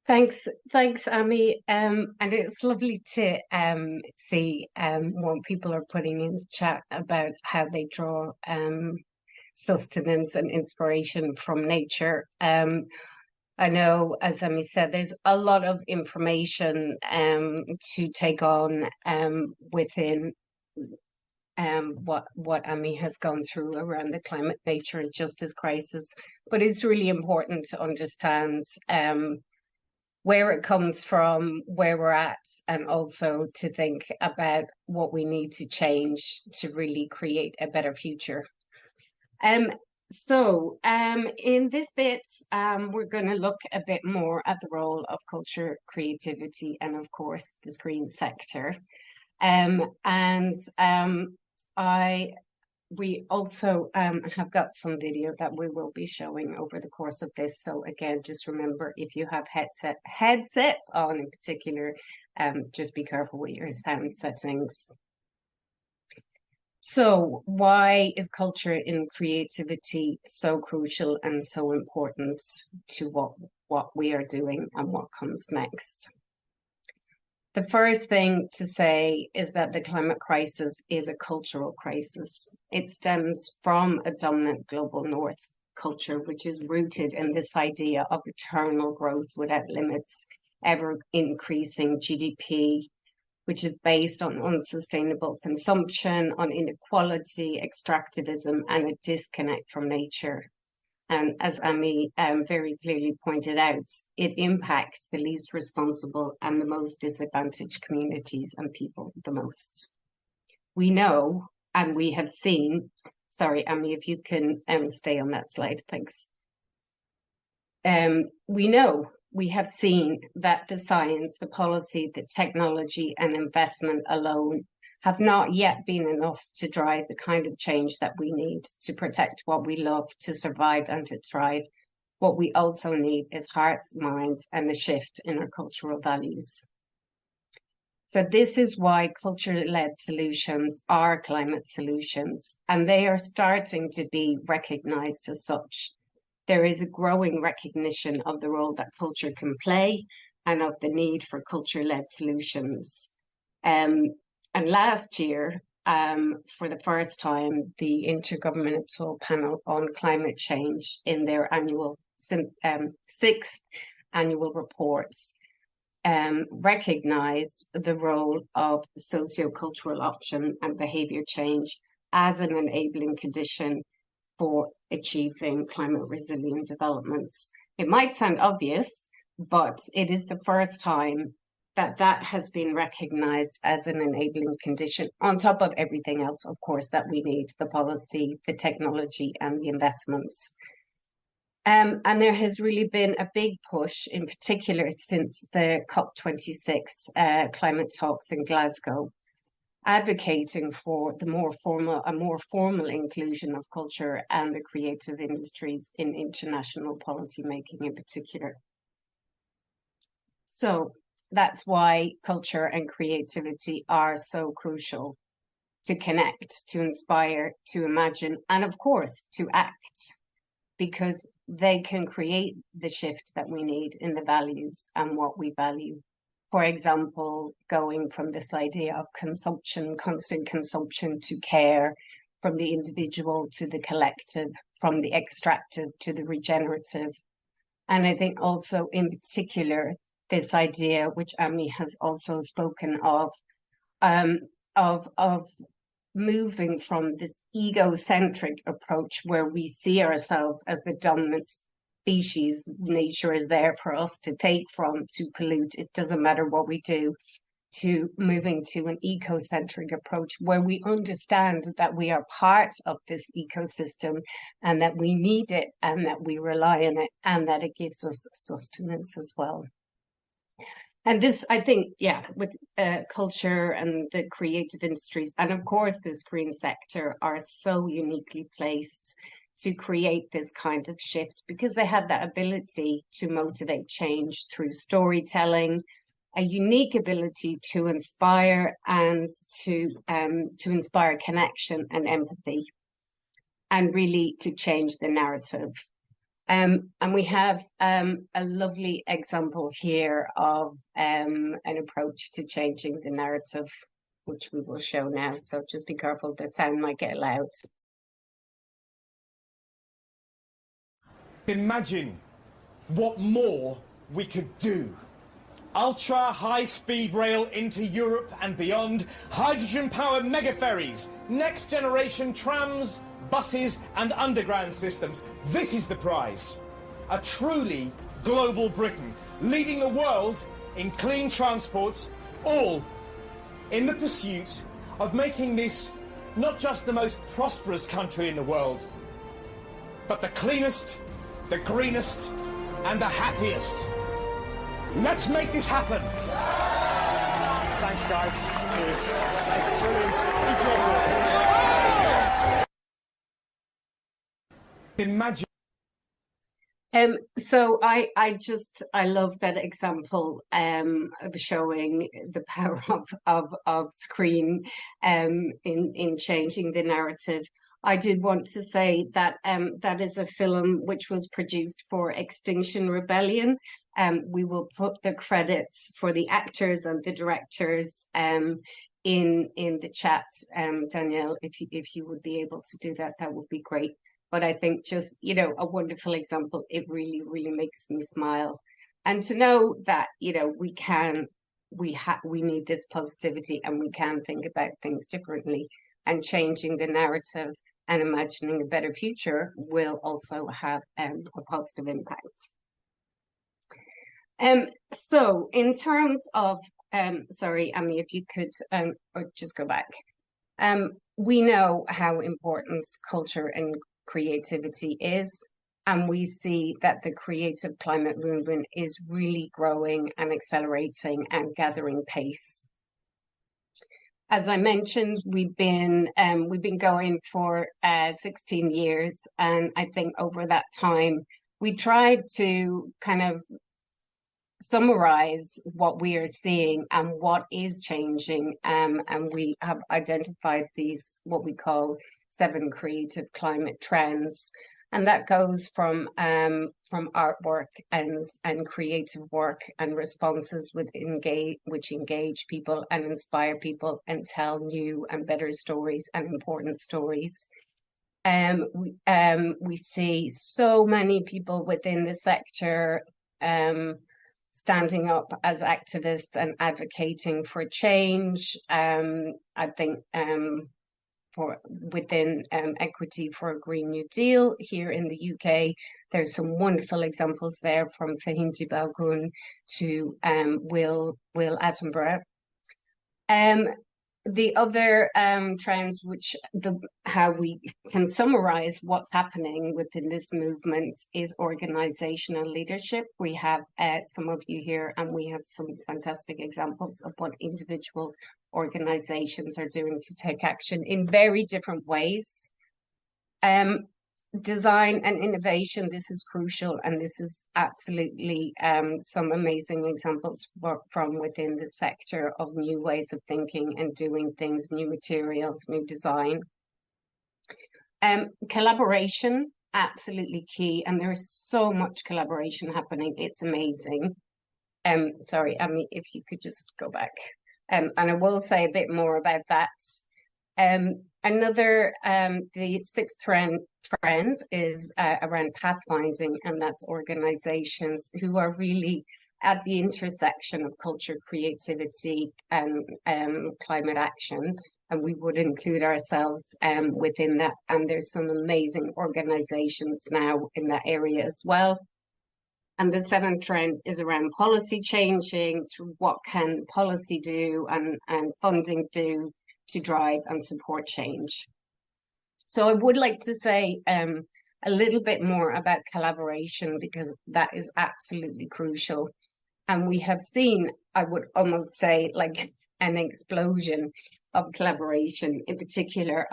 Thanks, Amy. And it's lovely to see what people are putting in the chat about how they draw sustenance and inspiration from nature. I know, as Amy said, there's a lot of information to take on within what Amy has gone through around the climate, nature, and justice crisis. But it's really important to understand where it comes from, where we're at, and also to think about what we need to change to really create a better future. In this bit, we're going to look a bit more at the role of culture, creativity, and of course, the screen sector. We also have got some video that we will be showing over the course of this. So again, just remember, if you have headsets on in particular, just be careful with your sound settings. So why is culture and creativity so crucial and so important to what we are doing and what comes next? The first thing to say is that the climate crisis is a cultural crisis. It stems from a dominant global north culture, which is rooted in this idea of eternal growth without limits, ever increasing GDP, which is based on unsustainable consumption, on inequality, extractivism, and a disconnect from nature. And as Amy very clearly pointed out, it impacts the least responsible and the most disadvantaged communities and people the most. We know, and we have seen, sorry, Amy, if you can stay on that slide, thanks. We have seen that the science, the policy, the technology and investment alone have not yet been enough to drive the kind of change that we need to protect what we love, to survive and to thrive. What we also need is hearts, minds, and a shift in our cultural values. So this is why culture-led solutions are climate solutions, and they are starting to be recognized as such. There is a growing recognition of the role that culture can play and of the need for culture-led solutions. And last year, for the first time, the Intergovernmental Panel on Climate Change in their sixth annual reports recognized the role of sociocultural option and behavior change as an enabling condition for achieving climate resilient developments. It might sound obvious, but it is the first time that has been recognized as an enabling condition on top of everything else, of course, that we need, the policy, the technology, and the investments. And there has really been a big push, in particular since the COP26 climate talks in Glasgow, advocating for a more formal inclusion of culture and the creative industries in international policy making in particular. So that's why culture and creativity are so crucial to connect, to inspire, to imagine, and of course, to act, because they can create the shift that we need in the values and what we value. For example, going from this idea of consumption, constant consumption, to care, from the individual to the collective, from the extractive to the regenerative. And I think also in particular, this idea, which Amy has also spoken of moving from this egocentric approach where we see ourselves as the dominant species, nature is there for us to take from, to pollute, it doesn't matter what we do, to moving to an ecocentric approach where we understand that we are part of this ecosystem and that we need it and that we rely on it and that it gives us sustenance as well. And this, I think, yeah, with culture and the creative industries, and of course the screen sector, are so uniquely placed to create this kind of shift because they have that ability to motivate change through storytelling, a unique ability to inspire and to inspire connection and empathy, and really to change the narrative. And we have a lovely example here of an approach to changing the narrative, which we will show now. So just be careful, the sound might get loud. Imagine what more we could do. Ultra high-speed rail into Europe and beyond, hydrogen-powered mega ferries, next-generation trams, buses and underground systems. This is the prize. A truly global Britain, leading the world in clean transports, all in the pursuit of making this not just the most prosperous country in the world, but the cleanest, the greenest and the happiest. Let's make this happen. Thanks, guys. Cheers. Excellent. Imagine. So I love that example of showing the power of screen in changing the narrative. I did want to say that that is a film which was produced for Extinction Rebellion. We will put the credits for the actors and the directors in the chat. Danielle, if you would be able to do that, that would be great. But I think just, you know, a wonderful example. It really, really makes me smile. And to know that, you know, we need this positivity and we can think about things differently, and changing the narrative and imagining a better future will also have a positive impact. So in terms of, sorry, Amy, if you could or just go back. We know how important culture and creativity is, and we see that the creative climate movement is really growing and accelerating and gathering pace. As I mentioned, we've been going for 16 years, and I think over that time we tried to kind of summarize what we are seeing and what is changing, and we have identified these what we call 7 creative climate trends, and that goes from artwork and creative work and responses which engage people and inspire people and tell new and better stories and important stories. We see so many people within the sector standing up as activists and advocating for change. I think within Equity for a Green New Deal here in the UK, there's some wonderful examples there, from Fahinti Balgun to Will Attenborough. The other trends, how we can summarize what's happening within this movement, is organizational leadership. We have some of you here, and we have some fantastic examples of what individual organizations are doing to take action in very different ways. Design and innovation, this is crucial, and this is absolutely some amazing examples from within the sector of new ways of thinking and doing things, new materials, new design. Collaboration, absolutely key, and there is so much collaboration happening. It's amazing. Sorry, I mean, if you could just go back. And I will say a bit more about that. Another, the 6th trend is around pathfinding, and that's organizations who are really at the intersection of culture, creativity, and climate action. And we would include ourselves within that. And there's some amazing organizations now in that area as well. And the 7th trend is around policy changing. What can policy do and funding do to drive and support change? So I would like to say a little bit more about collaboration, because that is absolutely crucial. And we have seen, I would almost say, like an explosion of collaboration, in particular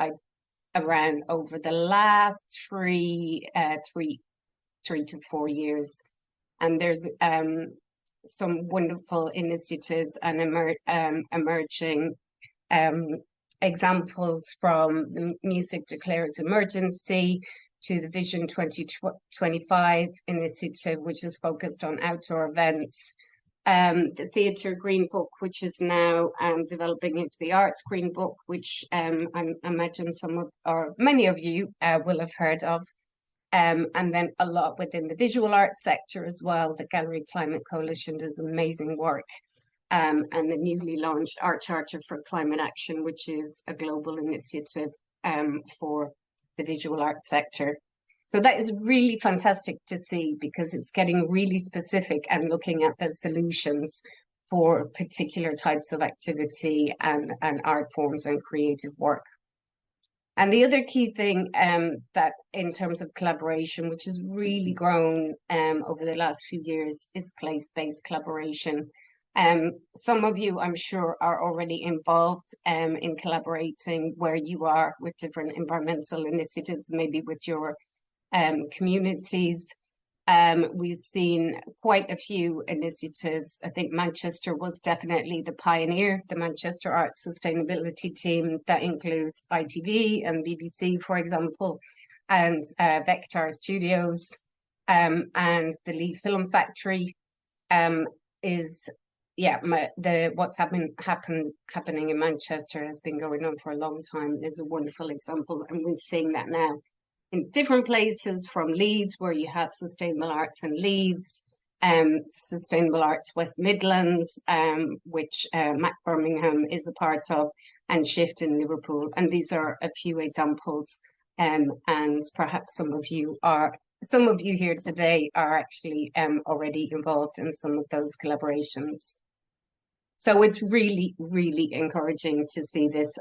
around over the last 3 to 4 years. And there's some wonderful initiatives and emerging examples, from the Music Declares Emergency to the Vision 2025 initiative, which is focused on outdoor events, the Theatre Green Book, which is now developing into the Arts Green Book, which I imagine some of, or many of you will have heard of. And then a lot within the visual arts sector as well. The Gallery Climate Coalition does amazing work. And the newly launched Art Charter for Climate Action, which is a global initiative for the visual arts sector. So that is really fantastic to see, because it's getting really specific and looking at the solutions for particular types of activity and art forms and creative work. And the other key thing that in terms of collaboration, which has really grown over the last few years, is place-based collaboration. Some of you, I'm sure, are already involved in collaborating where you are with different environmental initiatives, maybe with your communities. We've seen quite a few initiatives. I think Manchester was definitely the pioneer, the Manchester Arts Sustainability Team, that includes ITV and BBC, for example, and Vector Studios, and the Lee Film Factory is, yeah, what's happening in Manchester has been going on for a long time. Is a wonderful example, and we're seeing that now in different places, from Leeds, where you have Sustainable Arts in Leeds, Sustainable Arts West Midlands, which Mac Birmingham is a part of, and Shift in Liverpool. And these are a few examples. And perhaps some of you here today are actually already involved in some of those collaborations. So it's really, really encouraging to see this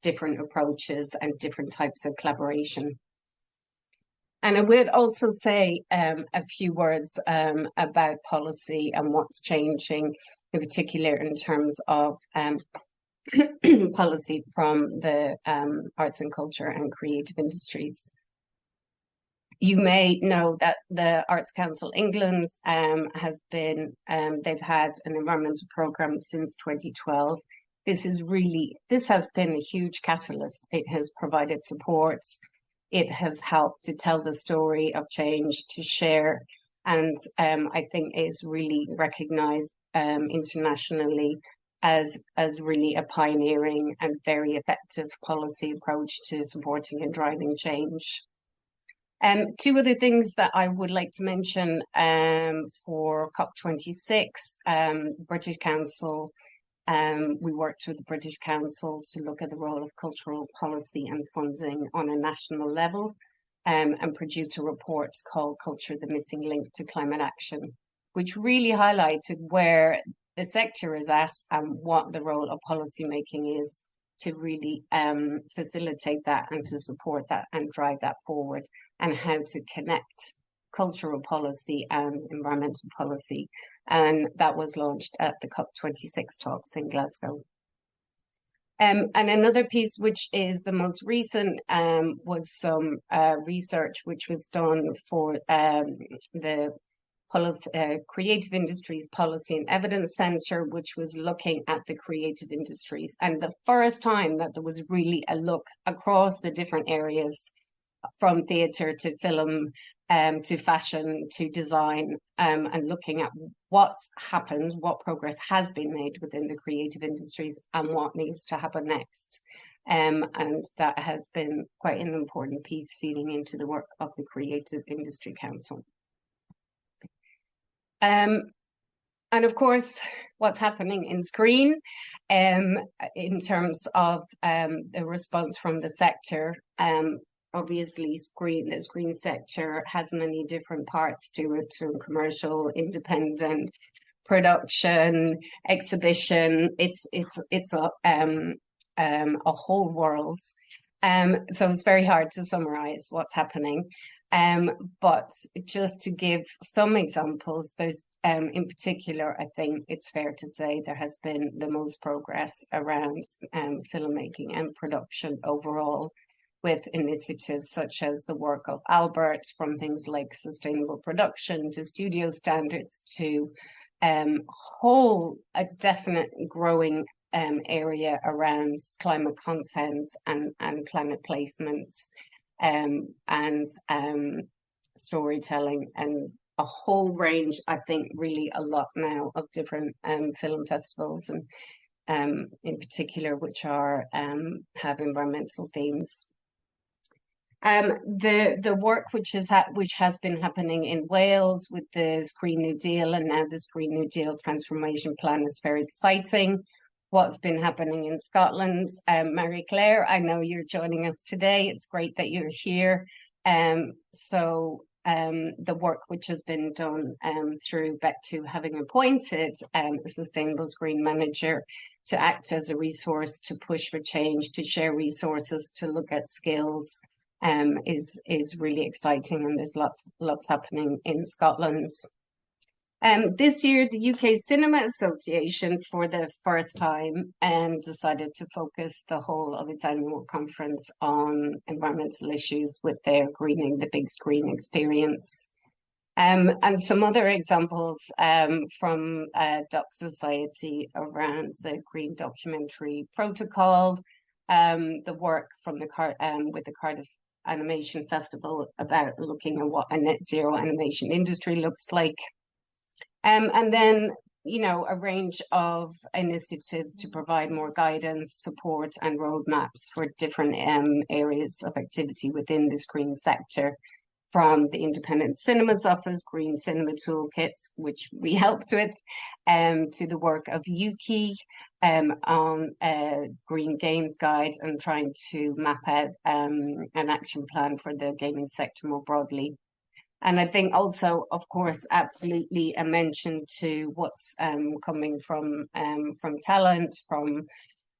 different approaches and different types of collaboration. And I would also say a few words about policy and what's changing, in particular in terms of policy from the arts and culture and creative industries. You may know that the Arts Council England has been, they've had an environmental programme since 2012. This has been a huge catalyst. It has provided support. It has helped to tell the story of change, to share, and I think is really recognised internationally as really a pioneering and very effective policy approach to supporting and driving change. Two other things that I would like to mention for COP26, British Council. We worked with the British Council to look at the role of cultural policy and funding on a national level, and produce a report called Culture, the Missing Link to Climate Action, which really highlighted where the sector is at and what the role of policymaking is to really facilitate that and to support that and drive that forward, and how to connect cultural policy and environmental policy. And that was launched at the COP26 talks in Glasgow. And another piece, which is the most recent, was some research which was done for the Creative Industries Policy and Evidence Centre, which was looking at the creative industries. And the first time that there was really a look across the different areas, from theatre to film, to fashion, to design, and looking at what's happened, what progress has been made within the creative industries and what needs to happen next. And that has been quite an important piece feeding into the work of the Creative Industry Council. And of course, what's happening in Screen in terms of the response from the sector. Obviously, the screen sector has many different parts to it, from commercial, independent, production, exhibition. It's a whole world. So it's very hard to summarize what's happening. But just to give some examples, there's in particular, I think it's fair to say there has been the most progress around filmmaking and production overall, with initiatives such as the work of Albert, from things like sustainable production to studio standards to a definite growing area around climate content and climate placements. and storytelling, and a whole range, I think really a lot now of different film festivals, and in particular which are have environmental themes. The work which has been happening in Wales with the Green New Deal and now this Green New Deal transformation plan is very exciting. What's been happening in Scotland, Marie Claire, I know you're joining us today. It's great that you're here. The work which has been done through BEC2 having appointed a Sustainable Screen Manager to act as a resource to push for change, to share resources, to look at skills, is really exciting, and there's lots happening in Scotland. This year, the UK Cinema Association, for the first time, decided to focus the whole of its annual conference on environmental issues with their Greening the Big Screen experience. And some other examples from Doc Society around the Green Documentary Protocol, the work from with the Cardiff Animation Festival about looking at what a net zero animation industry looks like. And then, you know, a range of initiatives to provide more guidance, support and roadmaps for different areas of activity within the screen sector, from the Independent Cinemas Office, Green Cinema Toolkits, which we helped with, to the work of Yuki on Green Games Guide and trying to map out an action plan for the gaming sector more broadly. And I think also, of course, absolutely a mention to what's coming from talent, from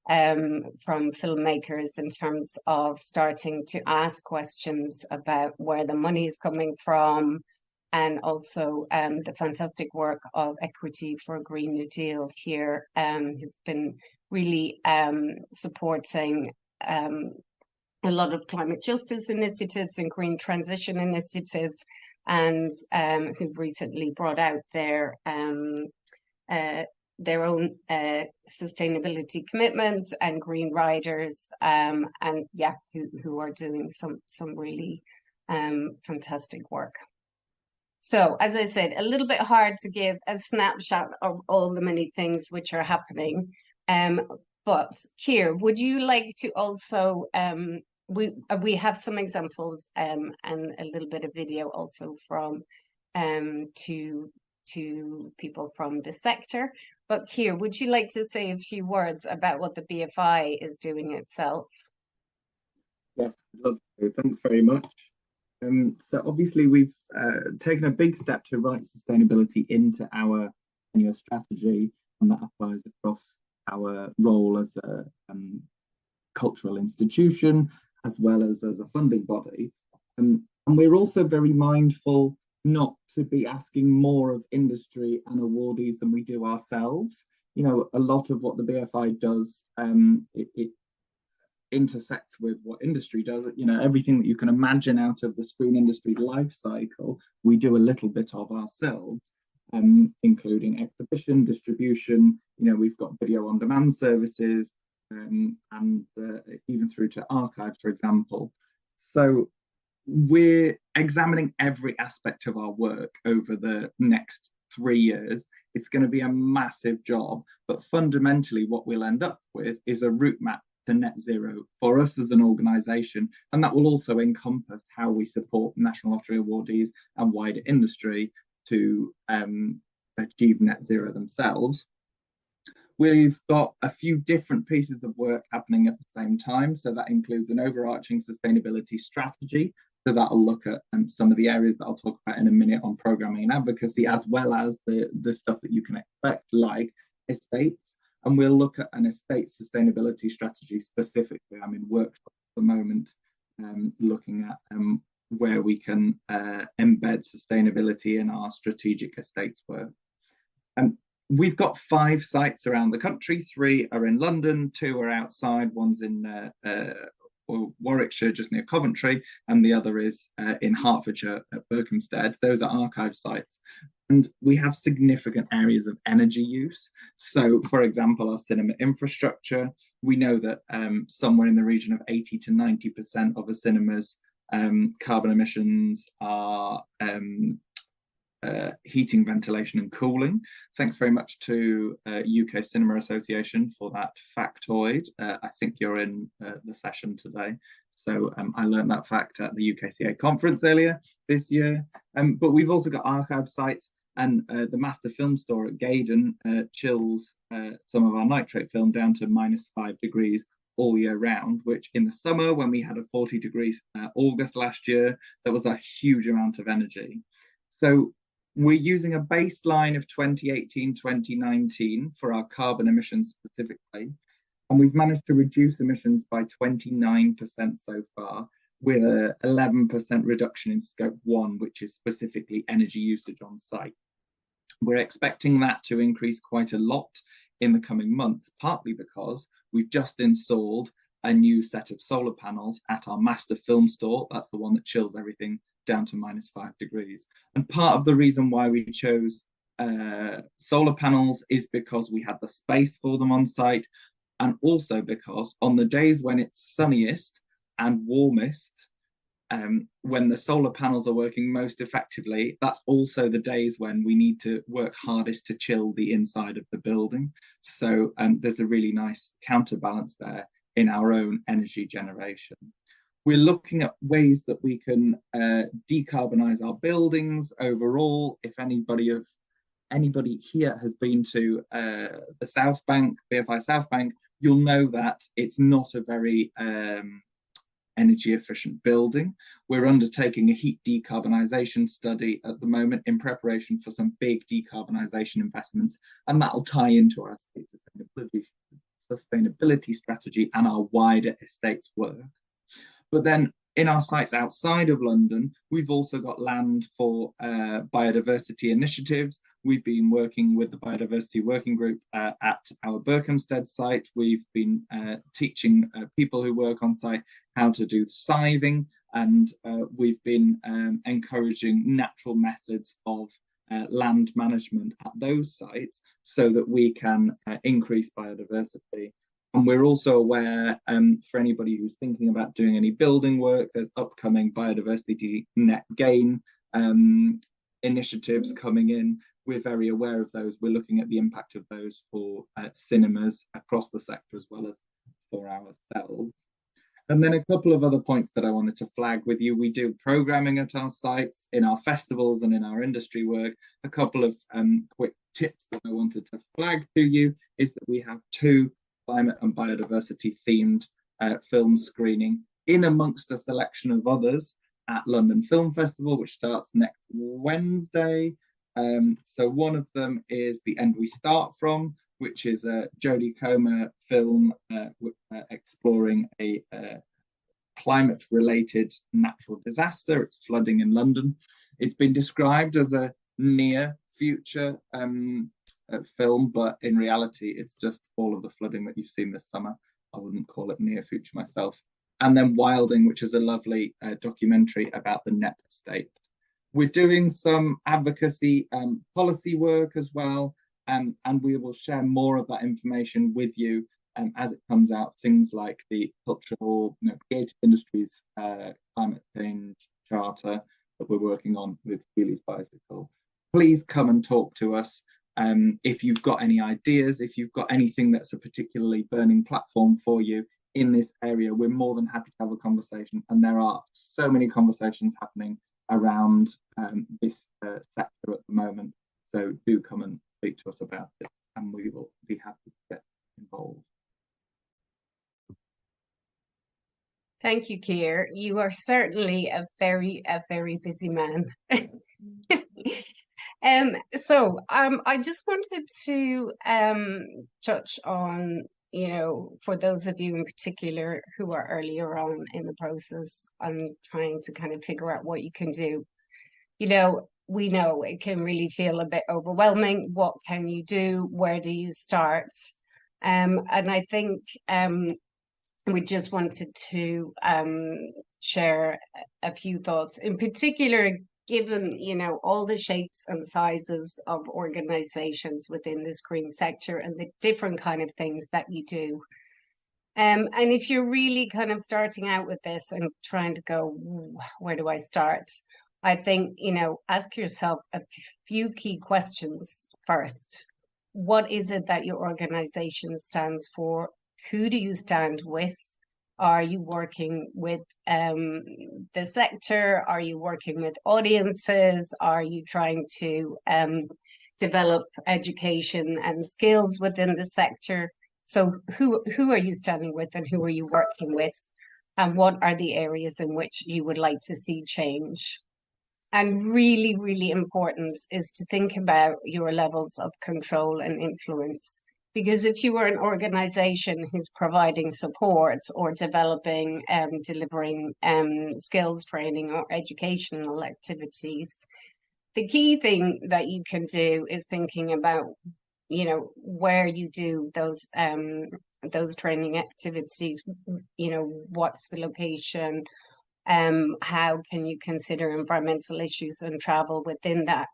filmmakers, in terms of starting to ask questions about where the money is coming from, and also the fantastic work of Equity for a Green New Deal here, who've been really supporting a lot of climate justice initiatives and green transition initiatives, and who've recently brought out their own sustainability commitments and green riders, and yeah, who are doing some really fantastic work. So, as I said, a little bit hard to give a snapshot of all the many things which are happening. But Keir, would you like to also, we have some examples and a little bit of video also from to people from the sector. But Keir, would you like to say a few words about what the BFI is doing itself? Yes, I'd love to. Thanks very much. So obviously we've taken a big step to write sustainability into our annual strategy, and that applies across our role as a cultural institution as well as a funding body. And we're also very mindful not to be asking more of industry and awardees than we do ourselves. You know, a lot of what the BFI does, it intersects with what industry does. You know, everything that you can imagine out of the screen industry life cycle, we do a little bit of ourselves, including exhibition, distribution. You know, we've got video on demand services, and even through to archives, for example. So we're examining every aspect of our work over the next 3 years. It's going to be a massive job, but fundamentally what we'll end up with is a route map to net zero for us as an organisation, and that will also encompass how we support National Lottery awardees and wider industry to achieve net zero themselves. We've got a few different pieces of work happening at the same time, so that includes an overarching sustainability strategy. So that'll look at some of the areas that I'll talk about in a minute on programming and advocacy, as well as the stuff that you can expect, like estates. And we'll look at an estate sustainability strategy specifically. I'm in workshop at the moment, looking at where we can embed sustainability in our strategic estates work. We've got 5 sites around the country. 3 are in London, 2 are outside. One's in Warwickshire, just near Coventry, and the other is in Hertfordshire at Berkhamsted. Those are archive sites. And we have significant areas of energy use. So, for example, our cinema infrastructure, we know that somewhere in the region of 80 to 90% of a cinema's carbon emissions, our heating, ventilation and cooling. Thanks very much to UK Cinema Association for that factoid. I think you're in the session today. So I learned that fact at the UKCA conference earlier this year. But we've also got archive sites, and the Master Film Store at Gaydon chills some of our nitrate film down to -5 degrees all year round, which in the summer, when we had a 40 degrees August last year, there was a huge amount of energy. So we're using a baseline of 2018, 2019 for our carbon emissions specifically, and we've managed to reduce emissions by 29% so far, with an 11% reduction in scope 1, which is specifically energy usage on site. We're expecting that to increase quite a lot in the coming months, partly because we've just installed a new set of solar panels at our Master Film Store. That's the one that chills everything down to -5 degrees. And part of the reason why we chose solar panels is because we had the space for them on site, and also because on the days when it's sunniest and warmest, when the solar panels are working most effectively, that's also the days when we need to work hardest to chill the inside of the building. So there's a really nice counterbalance there in our own energy generation. We're looking at ways that we can decarbonize our buildings overall. If anybody here has been to the South Bank, BFI South Bank, you'll know that it's not a very energy efficient building. We're undertaking a heat decarbonisation study at the moment in preparation for some big decarbonisation investments, and that'll tie into our estate sustainability strategy and our wider estates work. But then in our sites outside of London, we've also got land for biodiversity initiatives. We've been working with the biodiversity working group at our Berkhamsted site. We've been teaching people who work on site how to do scything, and we've been encouraging natural methods of land management at those sites so that we can increase biodiversity. And we're also aware, for anybody who's thinking about doing any building work, there's upcoming biodiversity net gain initiatives coming in. We're very aware of those. We're looking at the impact of those for cinemas across the sector as well as for ourselves. And then a couple of other points that I wanted to flag with you. We do programming at our sites, in our festivals and in our industry work. A couple of quick tips that I wanted to flag to you is that we have 2 climate and biodiversity themed film screening in amongst a selection of others at London Film Festival, which starts next Wednesday. So one of them is The End We Start From, which is a Jodie Comer film exploring a climate-related natural disaster. It's flooding in London. It's been described as a near future film, but in reality, it's just all of the flooding that you've seen this summer. I wouldn't call it near future myself. And then Wilding, which is a lovely documentary about the Knepp estate. We're doing some advocacy policy work as well, and we will share more of that information with you as it comes out. Things like the cultural, creative industries climate change charter that we're working on with Healy's Bicycle. Please come and talk to us. If you've got any ideas, if you've got anything that's a particularly burning platform for you in this area, we're more than happy to have a conversation. And there are so many conversations happening around this sector at the moment. So do come and speak to us about it, and we will be happy to get involved. Thank you, Keir. You are certainly a very busy man. So I just wanted to touch on, for those of you in particular who are earlier on in the process and trying to kind of figure out what you can do. We know it can really feel a bit overwhelming. What can you do? Where do you start? And I think we just wanted to share a few thoughts, in particular, given, all the shapes and sizes of organizations within the screen sector and the different kind of things that you do. And if you're really kind of starting out with this and trying to go, where do I start? I think, ask yourself a few key questions first. What is it that your organization stands for? Who do you stand with? Are you working with the sector? Are you working with audiences? Are you trying to develop education and skills within the sector? So who are you standing with and who are you working with? And what are the areas in which you would like to see change? And really, really important is to think about your levels of control and influence. Because if you are an organization who's providing support or developing, delivering skills training or educational activities, the key thing that you can do is thinking about, where you do those training activities, what's the location, how can you consider environmental issues and travel within that.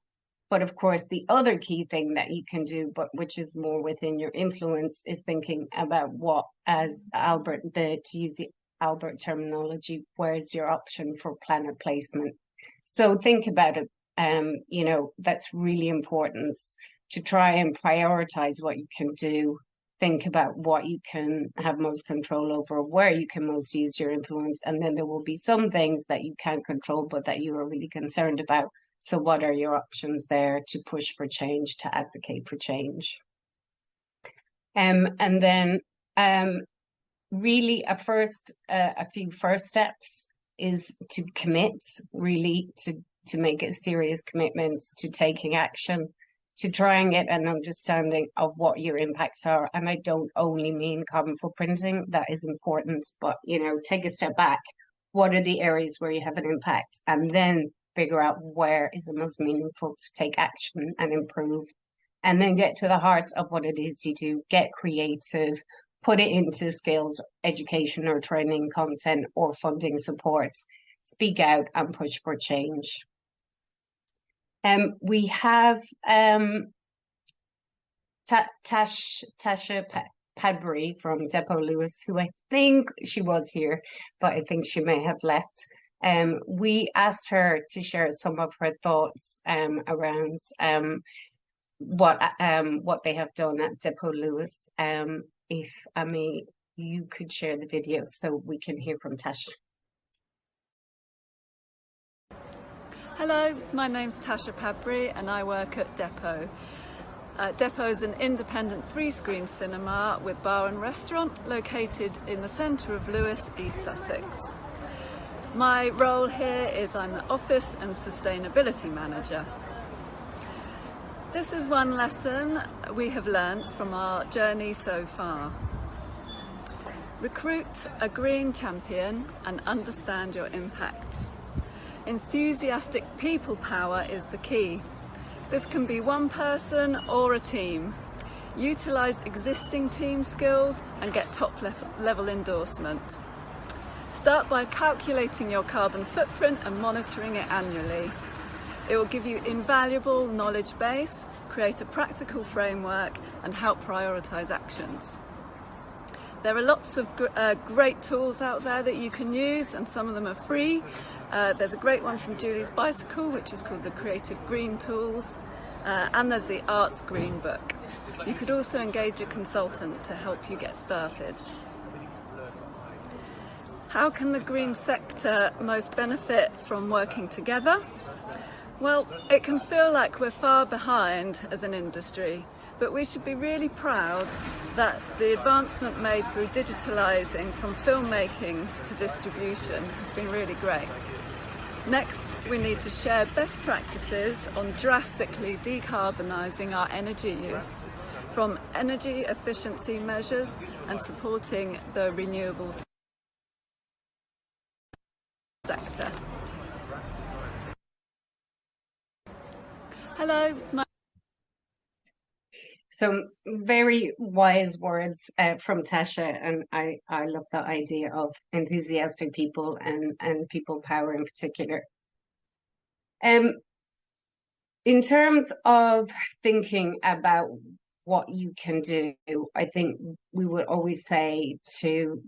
But of course, the other key thing that you can do, but which is more within your influence, is thinking about what, as to use the Albert terminology, where's your option for planet placement? So think about it. That's really important to try and prioritize what you can do. Think about what you can have most control over, where you can most use your influence, and then there will be some things that you can't control, but that you are really concerned about. So what are your options there to push for change, to advocate for change? And then really a few first steps is to commit, really to make a serious commitment to taking action, to try and get an understanding of what your impacts are. And I don't only mean carbon footprinting, that is important, but take a step back. What are the areas where you have an impact? And then figure out where is the most meaningful to take action and improve. And then get to the heart of what it is you do. Get creative, put it into skills, education or training content or funding support. Speak out and push for change. We have Tasha Padbury from Depot Lewis, who I think she was here, but I think she may have left. We asked her to share some of her thoughts around what they have done at Depot Lewis. If Amy, you could share the video so we can hear from Tasha. Hello, my name's Tasha Padbury and I work at Depot. Depot is an independent 3-screen cinema with bar and restaurant located in the centre of Lewes, East Sussex. My role here is I'm the Office and Sustainability Manager. This is one lesson we have learned from our journey so far. Recruit a green champion and understand your impacts. Enthusiastic people power is the key. This can be one person or a team. Utilise existing team skills and get top level endorsement. Start by calculating your carbon footprint and monitoring it annually. It will give you invaluable knowledge base, create a practical framework and help prioritise actions. There are lots of great tools out there that you can use and some of them are free. There's a great one from Julie's Bicycle which is called the Creative Green Tools and there's the Arts Green Book. You could also engage a consultant to help you get started. How can the green sector most benefit from working together? Well, it can feel like we're far behind as an industry, but we should be really proud that the advancement made through digitalising from filmmaking to distribution has been really great. Next, we need to share best practices on drastically decarbonising our energy use, from energy efficiency measures and supporting the renewables sector. Hello. Some very wise words from Tasha, and I love the idea of enthusiastic people and people power in particular. In terms of thinking about what you can do, I think we would always say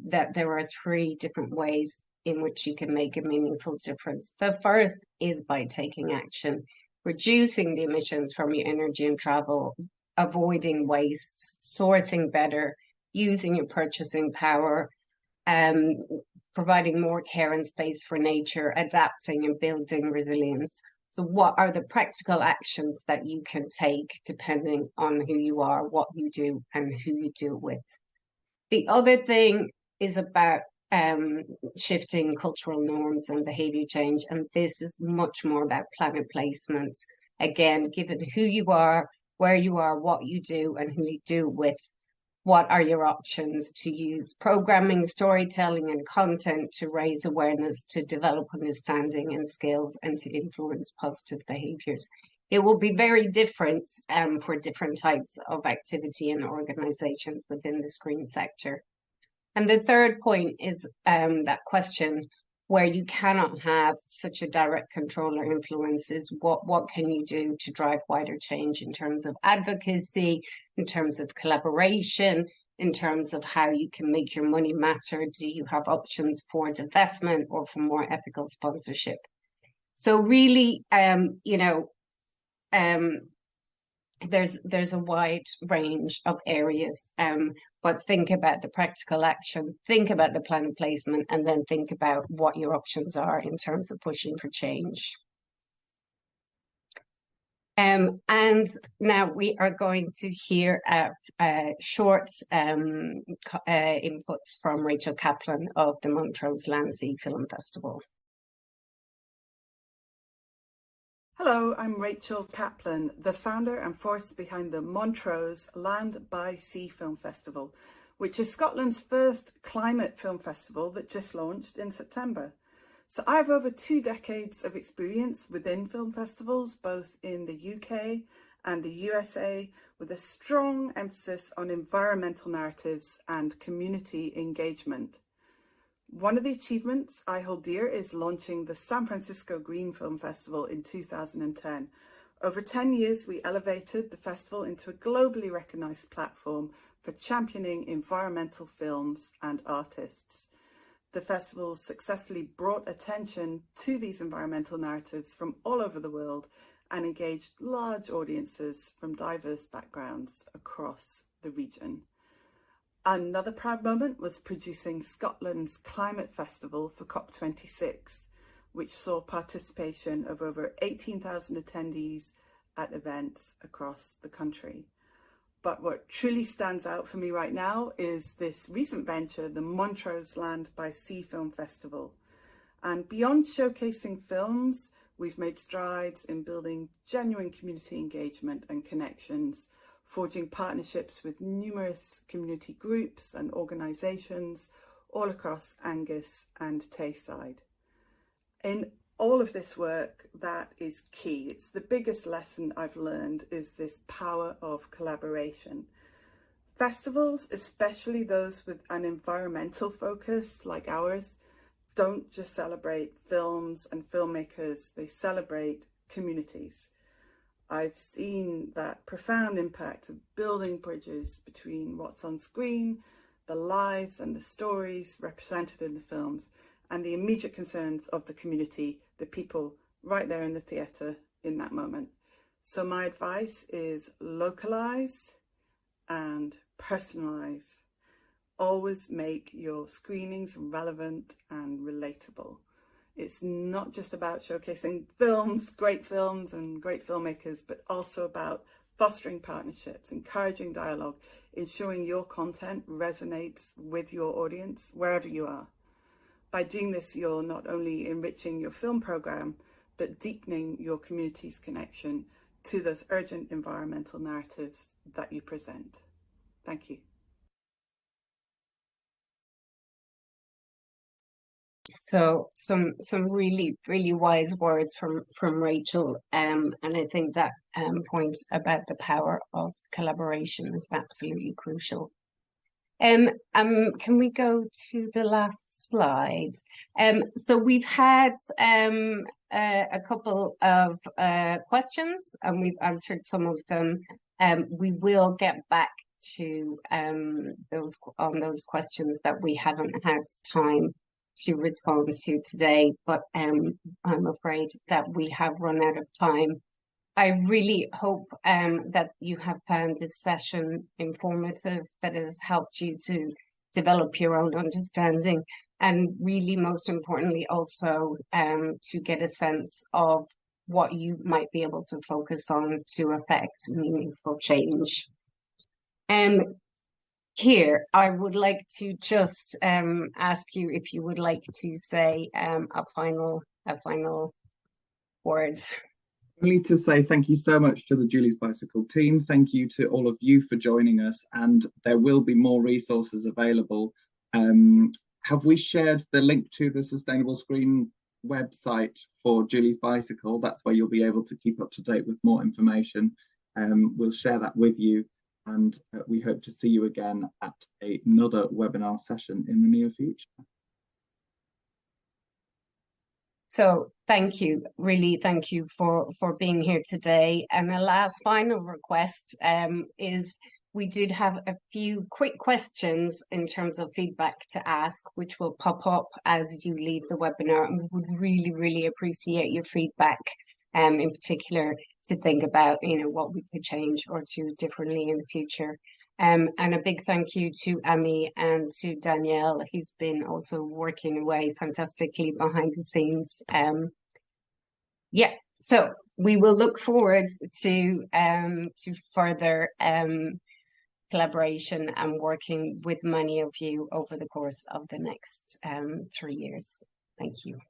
that there are three different ways in which you can make a meaningful difference. The first is by taking action, reducing the emissions from your energy and travel, avoiding waste, sourcing better, using your purchasing power, providing more care and space for nature, adapting and building resilience. So what are the practical actions that you can take depending on who you are, what you do, and who you do it with? The other thing is about shifting cultural norms and behavior change. And this is much more about planet placement. Again, given who you are, where you are, what you do, and who you do it with, what are your options to use programming, storytelling, and content to raise awareness, to develop understanding and skills, and to influence positive behaviors? It will be very different for different types of activity and organizations within the screen sector. And the third point is that question where you cannot have such a direct control or influence is what can you do to drive wider change in terms of advocacy, in terms of collaboration, in terms of how you can make your money matter? Do you have options for divestment or for more ethical sponsorship? So really, there's a wide range of areas, but think about the practical action, think about the planet placement, and then think about what your options are in terms of pushing for change. And now we are going to hear short inputs from Rachel Kaplan of the Montrose Land Sea Film Festival. Hello, I'm Rachel Kaplan, the founder and force behind the Montrose Land by Sea Film Festival, which is Scotland's first climate film festival that just launched in September. So I have over 2 decades of experience within film festivals, both in the UK and the USA, with a strong emphasis on environmental narratives and community engagement. One of the achievements I hold dear is launching the San Francisco Green Film Festival in 2010. Over 10 years, we elevated the festival into a globally recognised platform for championing environmental films and artists. The festival successfully brought attention to these environmental narratives from all over the world and engaged large audiences from diverse backgrounds across the region. Another proud moment was producing Scotland's Climate Festival for COP26, which saw participation of over 18,000 attendees at events across the country. But what truly stands out for me right now is this recent venture, the Montrose Land by Sea Film Festival. And beyond showcasing films, we've made strides in building genuine community engagement and connections, forging partnerships with numerous community groups and organisations all across Angus and Tayside. In all of this work, that is key. It's the biggest lesson I've learned, is this power of collaboration. Festivals, especially those with an environmental focus like ours, don't just celebrate films and filmmakers, they celebrate communities. I've seen that profound impact of building bridges between what's on screen, the lives and the stories represented in the films, and the immediate concerns of the community, the people right there in the theatre in that moment. So my advice is localise and personalise. Always make your screenings relevant and relatable. It's not just about showcasing films, great films and great filmmakers, but also about fostering partnerships, encouraging dialogue, ensuring your content resonates with your audience wherever you are. By doing this, you're not only enriching your film programme, but deepening your community's connection to those urgent environmental narratives that you present. Thank you. So some really, really wise words from Rachel, and I think that point about the power of collaboration is absolutely crucial. Can we go to the last slide? So we've had a couple of questions, and we've answered some of them. We will get back to those questions that we haven't had time to respond to today, but I'm afraid that we have run out of time. I really hope that you have found this session informative, that it has helped you to develop your own understanding, and really most importantly also to get a sense of what you might be able to focus on to affect meaningful change. Here, I would like to just ask you if you would like to say a final word. Only to say thank you so much to the Julie's Bicycle team. Thank you to all of you for joining us, and there will be more resources available. Have we shared the link to the Sustainable Screen website for Julie's Bicycle? That's where you'll be able to keep up to date with more information. We'll share that with you, and we hope to see you again at another webinar session in the near future. So thank you, really thank you for being here today. And the last final request is we did have a few quick questions in terms of feedback to ask, which will pop up as you leave the webinar. And we would really, really appreciate your feedback, in particular to think about, you know, what we could change or do differently in the future. And a big thank you to Amy and to Danielle, who's been also working away fantastically behind the scenes. Yeah, so we will look forward to further collaboration and working with many of you over the course of the next 3 years. Thank you.